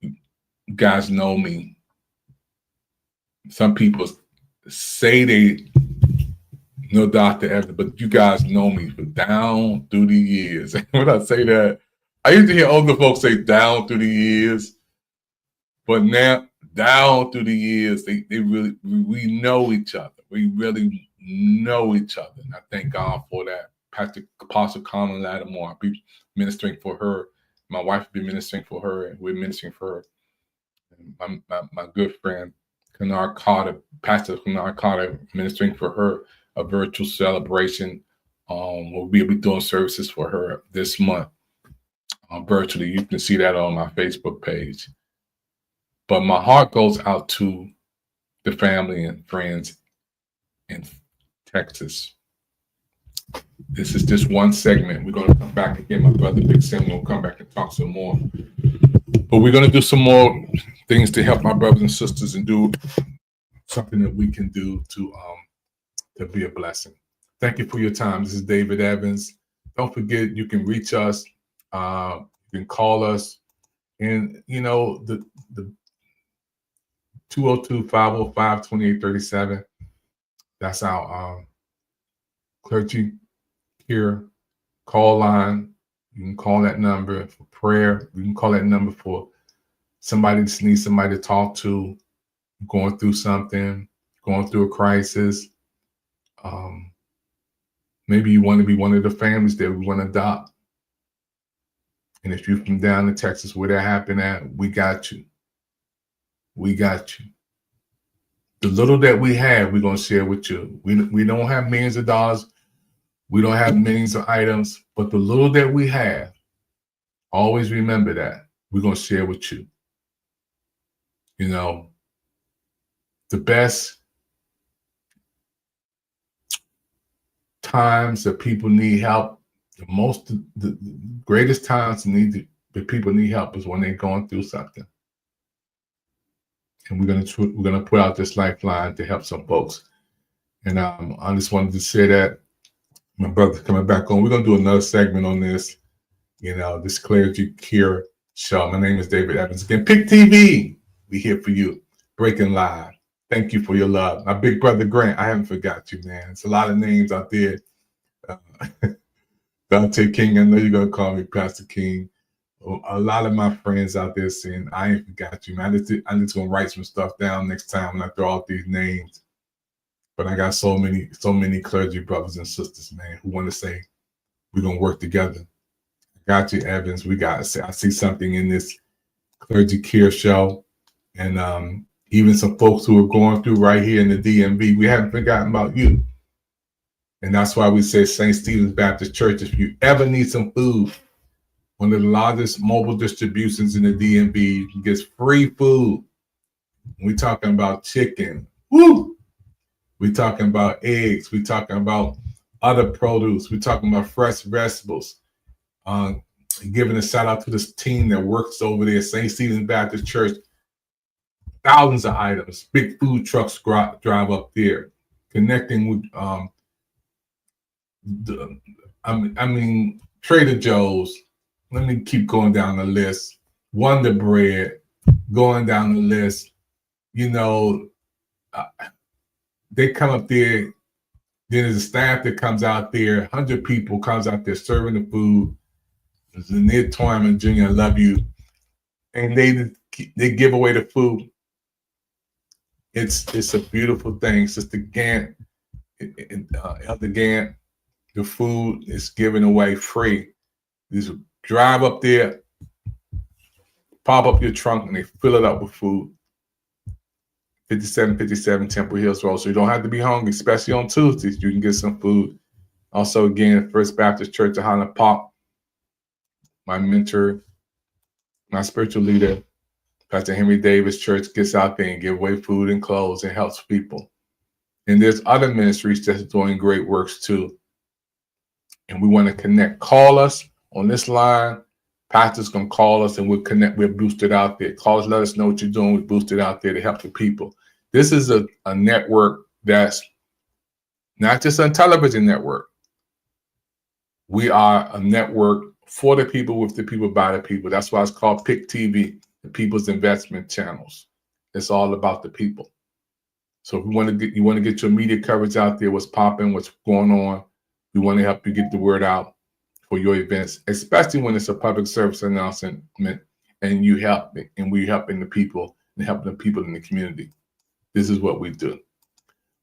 You guys know me. Some people say they know Dr. Evans, but you guys know me for down through the years. When I say that, I used to hear older folks say down through the years, but now down through the years, we know each other. We really know each other, and I thank God for that. Pastor Apostle Carmen Lattimore, I'll be ministering for her. My wife will be ministering for her, and we're ministering for her. And my good friend, Kennard Carter, Pastor Kennard Carter, ministering for her, a virtual celebration. We'll be doing services for her this month virtually. You can see that on my Facebook page. But my heart goes out to the family and friends in Texas. This is just one segment. We're going to come back again. My brother Big Sam will come back and talk some more. But we're going to do some more things to help my brothers and sisters and do something that we can do to be a blessing. Thank you for your time. This is David Evans. Don't forget, you can reach us. You can call us. And, you know, the 202-505-2837. That's our clergy care call line. You can call that number for prayer. You can call that number for somebody that needs somebody to talk to, going through something, going through a crisis. Maybe you want to be one of the families that we want to adopt. And if you're from down in Texas where that happened at, we got you. We got you. The little that we have, we're going to share with you. We don't have millions of dollars. We don't have millions of items. But the little that we have, always remember that. We're going to share with you. You know, the best times that people need help, the greatest times that people need help is when they're going through something. And we're gonna put out this lifeline to help some folks. And I just wanted to say that my brother's coming back on. We're gonna do another segment on this. You know, this Clergy Care show. My name is David Evans. Again, Pick TV. We here for you, breaking live. Thank you for your love. My big brother Grant, I haven't forgot you, man. It's a lot of names out there. Dante King, I know you're gonna call me Pastor King. A lot of my friends out there saying, I ain't forgot you, man. I'm just gonna write some stuff down next time when I throw out these names. But I got so many clergy brothers and sisters, man, who want to say we're gonna work together. I got you, Evans. I see something in this Clergy Care show. And even some folks who are going through right here in the DMV, we haven't forgotten about you. And that's why we say St. Stephen's Baptist Church, if you ever need some food, one of the largest mobile distributions in the DMV, you can get free food. We're talking about chicken. Woo! We're talking about eggs. We're talking about other produce. We're talking about fresh vegetables. Giving a shout out to this team that works over there, St. Stephen's Baptist Church. Thousands of items. Big food trucks drive up there, connecting with Trader Joe's. Let me keep going down the list. Wonder Bread, going down the list. You know, they come up there. Then there's a staff that comes out there. 100 people comes out there serving the food. Lanier Twyman Jr., I love you. And they give away the food. It's a beautiful thing. Sister Gant, Elder Gant, the food is given away free. Just drive up there, pop up your trunk, and they fill it up with food. 5757 Temple Hills Road. So you don't have to be hungry, especially on Tuesdays. You can get some food. Also, again, First Baptist Church of Highland Park. My mentor, my spiritual leader, Pastor Henry Davis Church, gets out there and give away food and clothes and helps people. And there's other ministries that's doing great works too. And we want to connect. Call us on this line. Pastor's going to call us and we'll connect. We'll boost it out there. Call us, let us know what you're doing. We boost it out there to help the people. This is a network that's not just a television network. We are a network for the people, with the people, by the people. That's why it's called Pick TV, the People's Investment Channels. It's all about the people. So if you want to get your media coverage out there, what's popping, what's going on, we want to help you get the word out for your events, especially when it's a public service announcement and you help, and we're helping the people and helping the people in the community. This is what we do.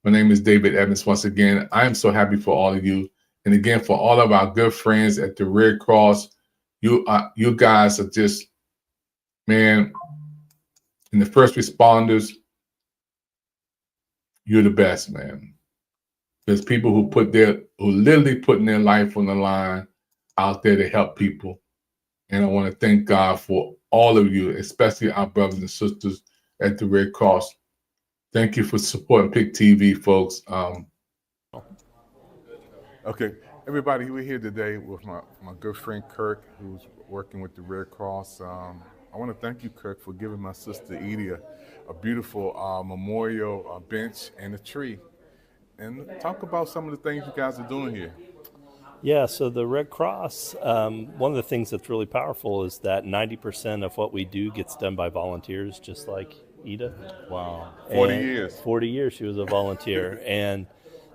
My name is David Evans. Once again, I am so happy for all of you. And again, for all of our good friends at the Red Cross, you guys are just, man, and the first responders, you're the best, man. There's people who literally putting their life on the line out there to help people. And I want to thank God for all of you, especially our brothers and sisters at the Red Cross. Thank you for supporting Pick TV, folks. Okay. Everybody, we're here today with my good friend Kirk, who's working with the Red Cross. I want to thank you, Kirk, for giving my sister Edie a beautiful memorial bench and a tree. And talk about some of the things you guys are doing here. Yeah, so the Red Cross, one of the things that's really powerful is that 90% of what we do gets done by volunteers, just like Ida. Wow, 40 years. 40 years she was a volunteer. And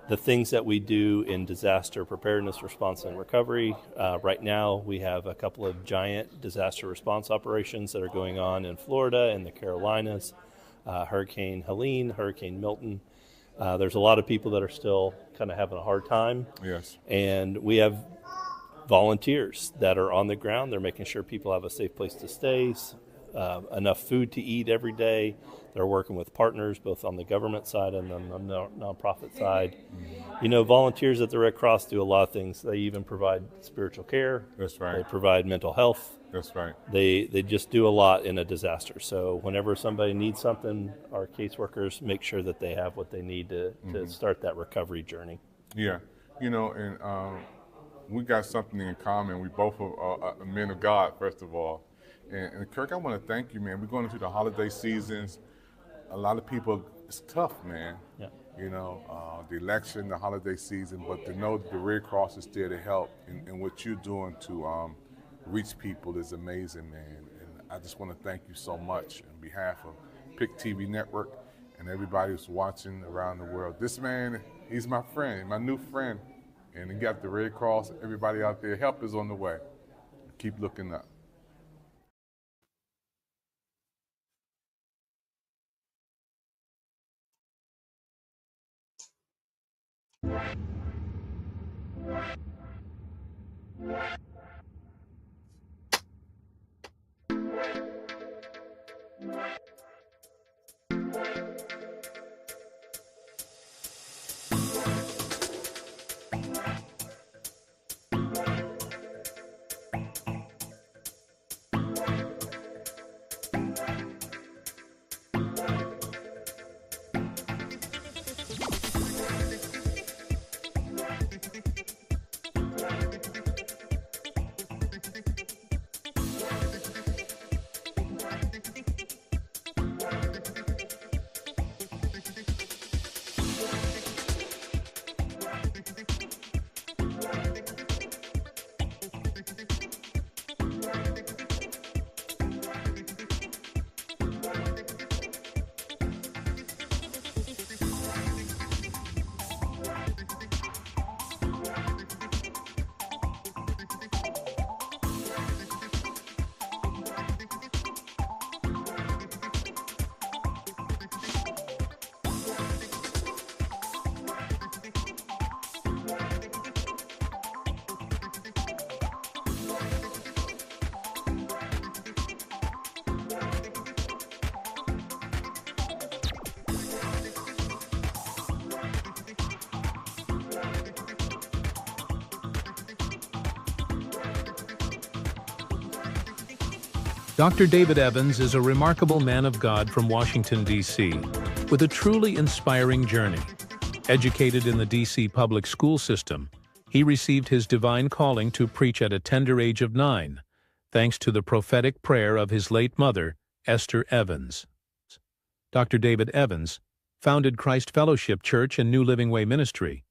the things that we do in disaster preparedness, response, and recovery, right now we have a couple of giant disaster response operations that are going on in Florida and the Carolinas, Hurricane Helene, Hurricane Milton. There's a lot of people that are still kind of having a hard time. Yes. And we have volunteers that are on the ground. They're making sure people have a safe place to stay, enough food to eat every day. They're working with partners, both on the government side and on the nonprofit side. You know, volunteers at the Red Cross do a lot of things. They even provide spiritual care. That's right. They provide mental health. That's right. They just do a lot in a disaster. So whenever somebody needs something, our caseworkers make sure that they have what they need to start that recovery journey. Yeah, you know, and we got something in common. We both are men of God, first of all. And Kirk, I want to thank you, man. We're going into the holiday seasons. A lot of people, it's tough, man. Yeah. You know, the election, the holiday season, but to know that the Red Cross is there to help and what you're doing to reach people is amazing, man. And I just want to thank you so much on behalf of PIC TV Network and everybody who's watching around the world. This man, he's my friend, my new friend. And he got the Red Cross, everybody out there, help is on the way. Keep looking up. Dr. David Evans is a remarkable man of God from Washington, D.C., with a truly inspiring journey. Educated in the D.C. public school system, he received his divine calling to preach at a tender age of 9, thanks to the prophetic prayer of his late mother, Esther Evans. Dr. David Evans founded Christ Fellowship Church and New Living Way Ministry.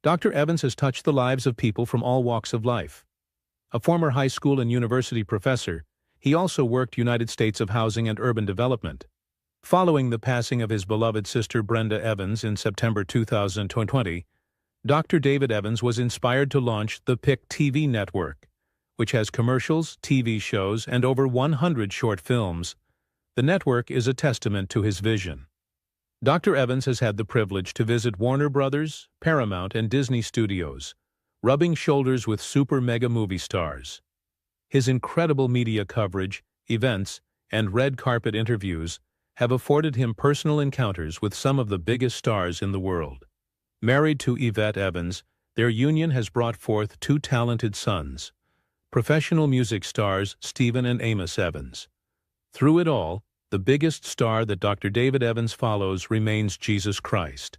Dr. Evans has touched the lives of people from all walks of life. A former high school and university professor, he also worked United States of Housing and Urban Development. Following the passing of his beloved sister Brenda Evans in September 2020, Dr. David Evans was inspired to launch the PIC TV Network, which has commercials, TV shows, and over 100 short films. The network is a testament to his vision. Dr. Evans has had the privilege to visit Warner Brothers, Paramount, and Disney Studios, rubbing shoulders with super mega movie stars. His incredible media coverage, events, and red carpet interviews have afforded him personal encounters with some of the biggest stars in the world. Married to Yvette Evans, their union has brought forth 2 talented sons, professional music stars Stephen and Amos Evans. Through it all, the biggest star that Dr. David Evans follows remains Jesus Christ.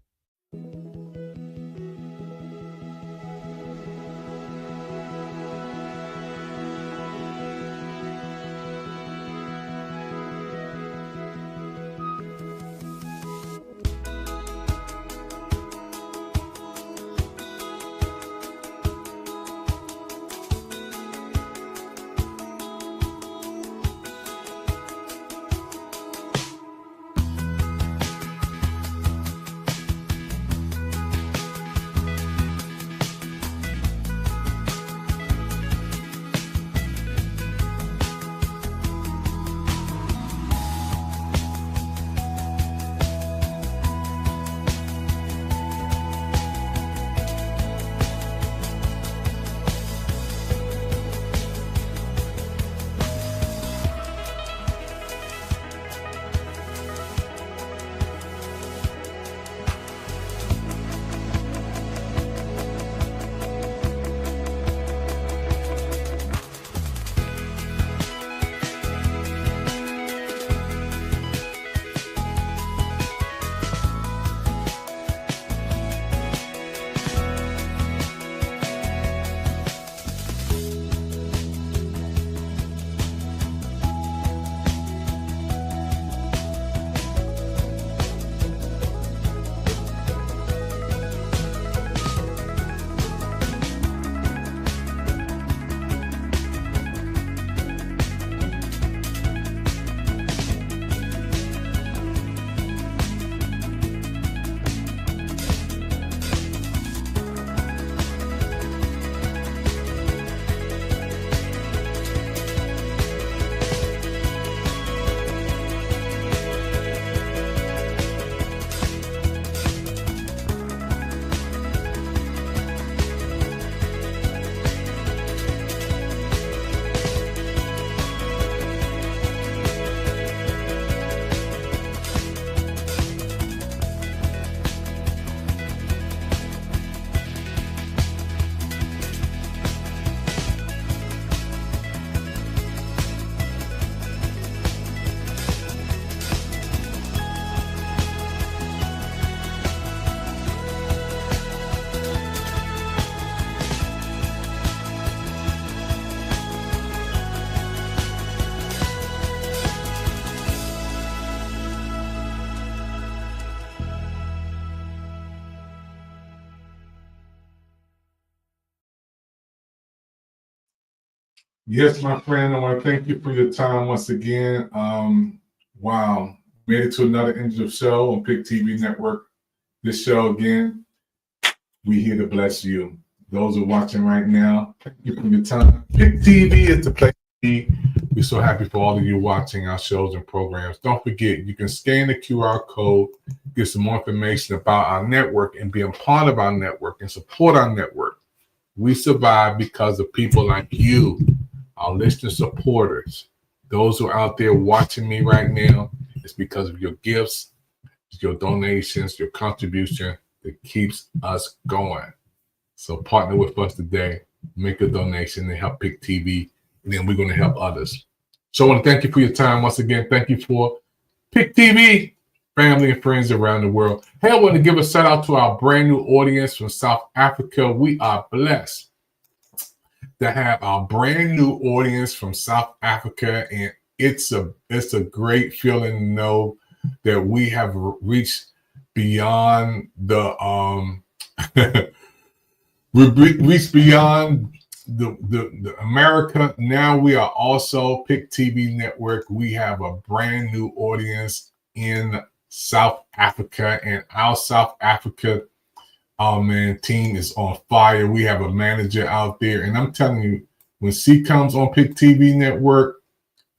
Yes, my friend, I want to thank you for your time once again. Wow, made it to another end of the show on Pick TV Network. This show again, we here to bless you. Those who are watching right now, thank you for your time. Pick TV is the place to be. We're so happy for all of you watching our shows and programs. Don't forget, you can scan the QR code, get some more information about our network, and be a part of our network and support our network. We survive because of people like you, our listener supporters. Those who are out there watching me right now, it's because of your gifts, your donations, your contribution that keeps us going. So partner with us today, make a donation and help Pick TV, and then we're going to help others. So I want to thank you for your time. Once again, thank you for Pick TV, family and friends around the world. Hey, I want to give a shout out to our brand new audience from South Africa. We are blessed to have our brand new audience from South Africa, and it's a great feeling to know that we have reached beyond the we reached beyond the America. Now we are also Pick TV Network. We have a brand new audience in South Africa, and our South Africa team is on fire. We have a manager out there, and I'm telling you, when she comes on Pick TV Network,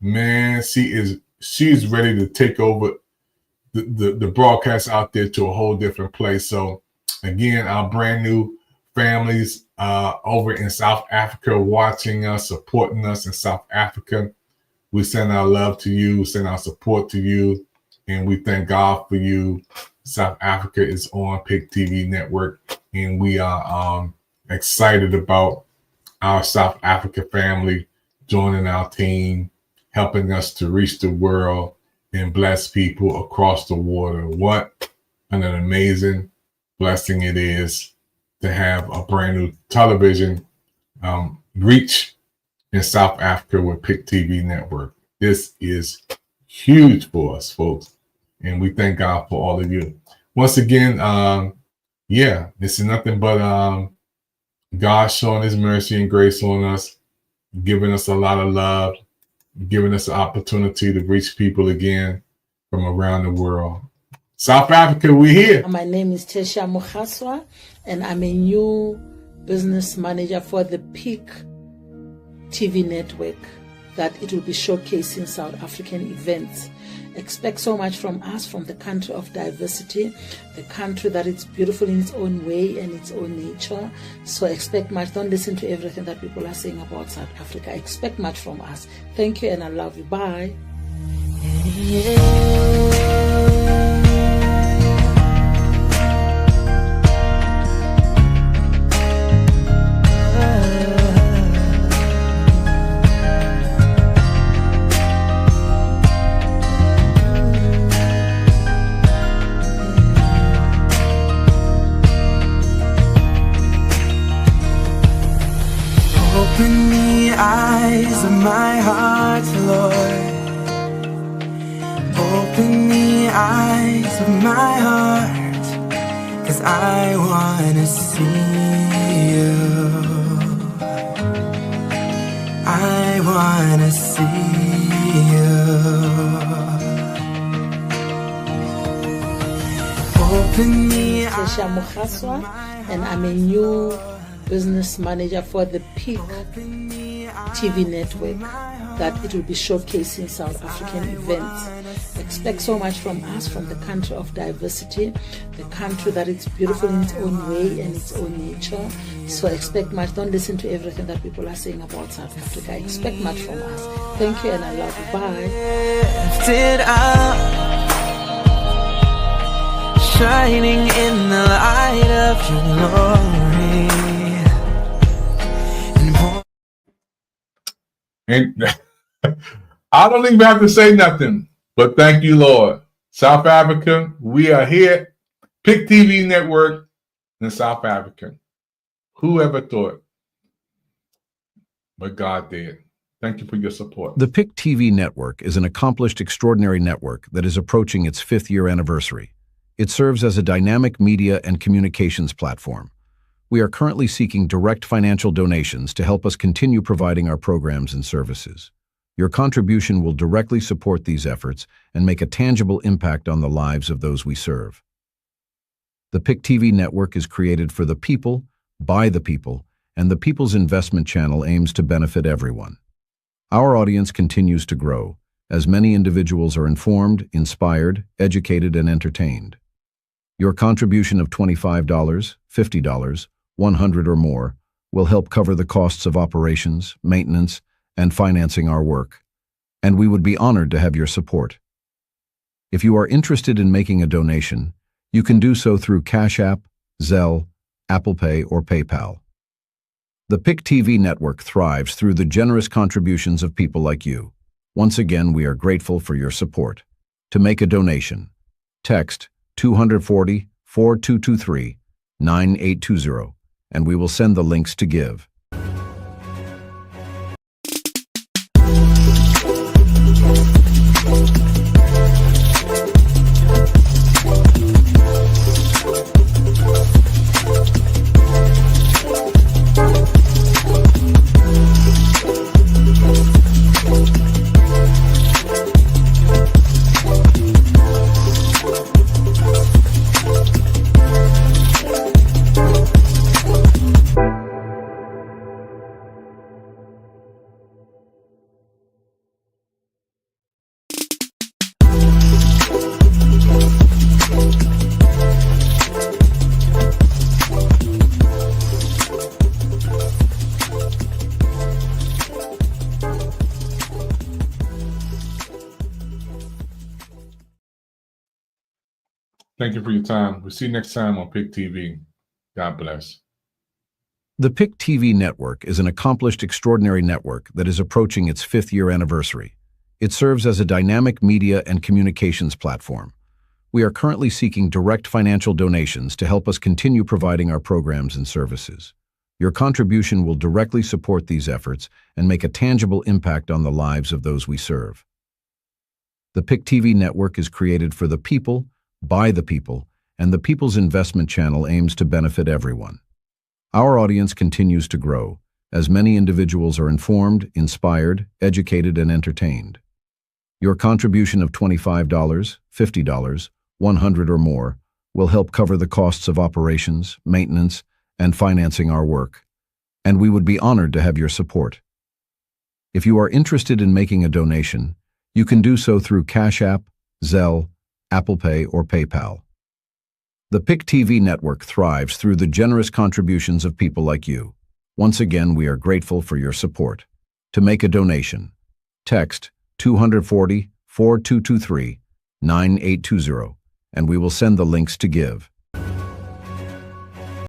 man, she is ready to take over the broadcast out there to a whole different place. So again, our brand new families over in South Africa watching us, supporting us in South Africa, we send our love to you, send our support to you, and we thank God for you. South Africa is on Pick TV Network, and we are excited about our South Africa family joining our team, helping us to reach the world and bless people across the water. What an amazing blessing it is to have a brand new television reach in South Africa with Pick TV Network. This is huge for us, folks, and we thank God for all of you. Once again, this is nothing but God showing his mercy and grace on us, giving us a lot of love, giving us an opportunity to reach people again from around the world. South Africa, we're here. My name is Tesha Mukhaswa, and I'm a new business manager for the Pick TV Network that it will be showcasing South African events. Expect so much from us, from the country of diversity, the country that is beautiful in its own way and its own nature. So expect much. Don't listen to everything that people are saying about South Africa. Expect much from us. Thank you, and I love you. Bye. Open the eyes of my heart, Lord. Open the eyes of my heart, 'cause I wanna see you. I wanna see you. Open the eyes. Tesha Mukhaswa, and I'm a new business manager for the Pick TV Network that it will be showcasing South African events. Expect so much from us, from the country of diversity, the country that is beautiful in its own way and its own nature. So expect much. Don't listen to everything that people are saying about South Africa. Expect much from us. Thank you, and I love you. Bye. Lifted up, shining in the light of your glory. And I don't even have to say nothing, but thank you, Lord. South Africa, we are here. Pick TV Network in South Africa. Who ever thought? But God did. Thank you for your support. The Pick TV Network is an accomplished, extraordinary network that is approaching its 5th year anniversary. It serves as a dynamic media and communications platform, We are currently seeking direct financial donations to help us continue providing our programs and services. Your contribution will directly support these efforts and make a tangible impact on the lives of those we serve. The PIC TV network is created for the people, by the people, and the People's Investment Channel aims to benefit everyone. Our audience continues to grow, as many individuals are informed, inspired, educated, and entertained. Your contribution of $25, $50, $100 or more will help cover the costs of operations, maintenance, and financing our work, and we would be honored to have your support. If you are interested in making a donation, you can do so through Cash App, Zelle, Apple Pay, or PayPal. The PIC TV network thrives through the generous contributions of people like you. Once again, we are grateful for your support. To make a donation, text 240-4223-9820, and we will send the links to give. Thank you for your time. We'll see you next time on PIC TV. God bless. The PIC TV network is an accomplished, extraordinary network that is approaching its 5th-year anniversary. It serves as a dynamic media and communications platform. We are currently seeking direct financial donations to help us continue providing our programs and services. Your contribution will directly support these efforts and make a tangible impact on the lives of those we serve. The PIC TV network is created for the people, by the people, and the People's Investment Channel aims to benefit everyone. Our audience continues to grow, as many individuals are informed, inspired, educated, and entertained. Your contribution of $25, $50, $100 or more will help cover the costs of operations, maintenance, and financing our work, and we would be honored to have your support. If you are interested in making a donation, you can do so through Cash App, Zelle, Apple Pay, or PayPal. The PIC TV network thrives through the generous contributions of people like you. Once again, we are grateful for your support. To make a donation, text 240-4223-9820, and we will send the links to give.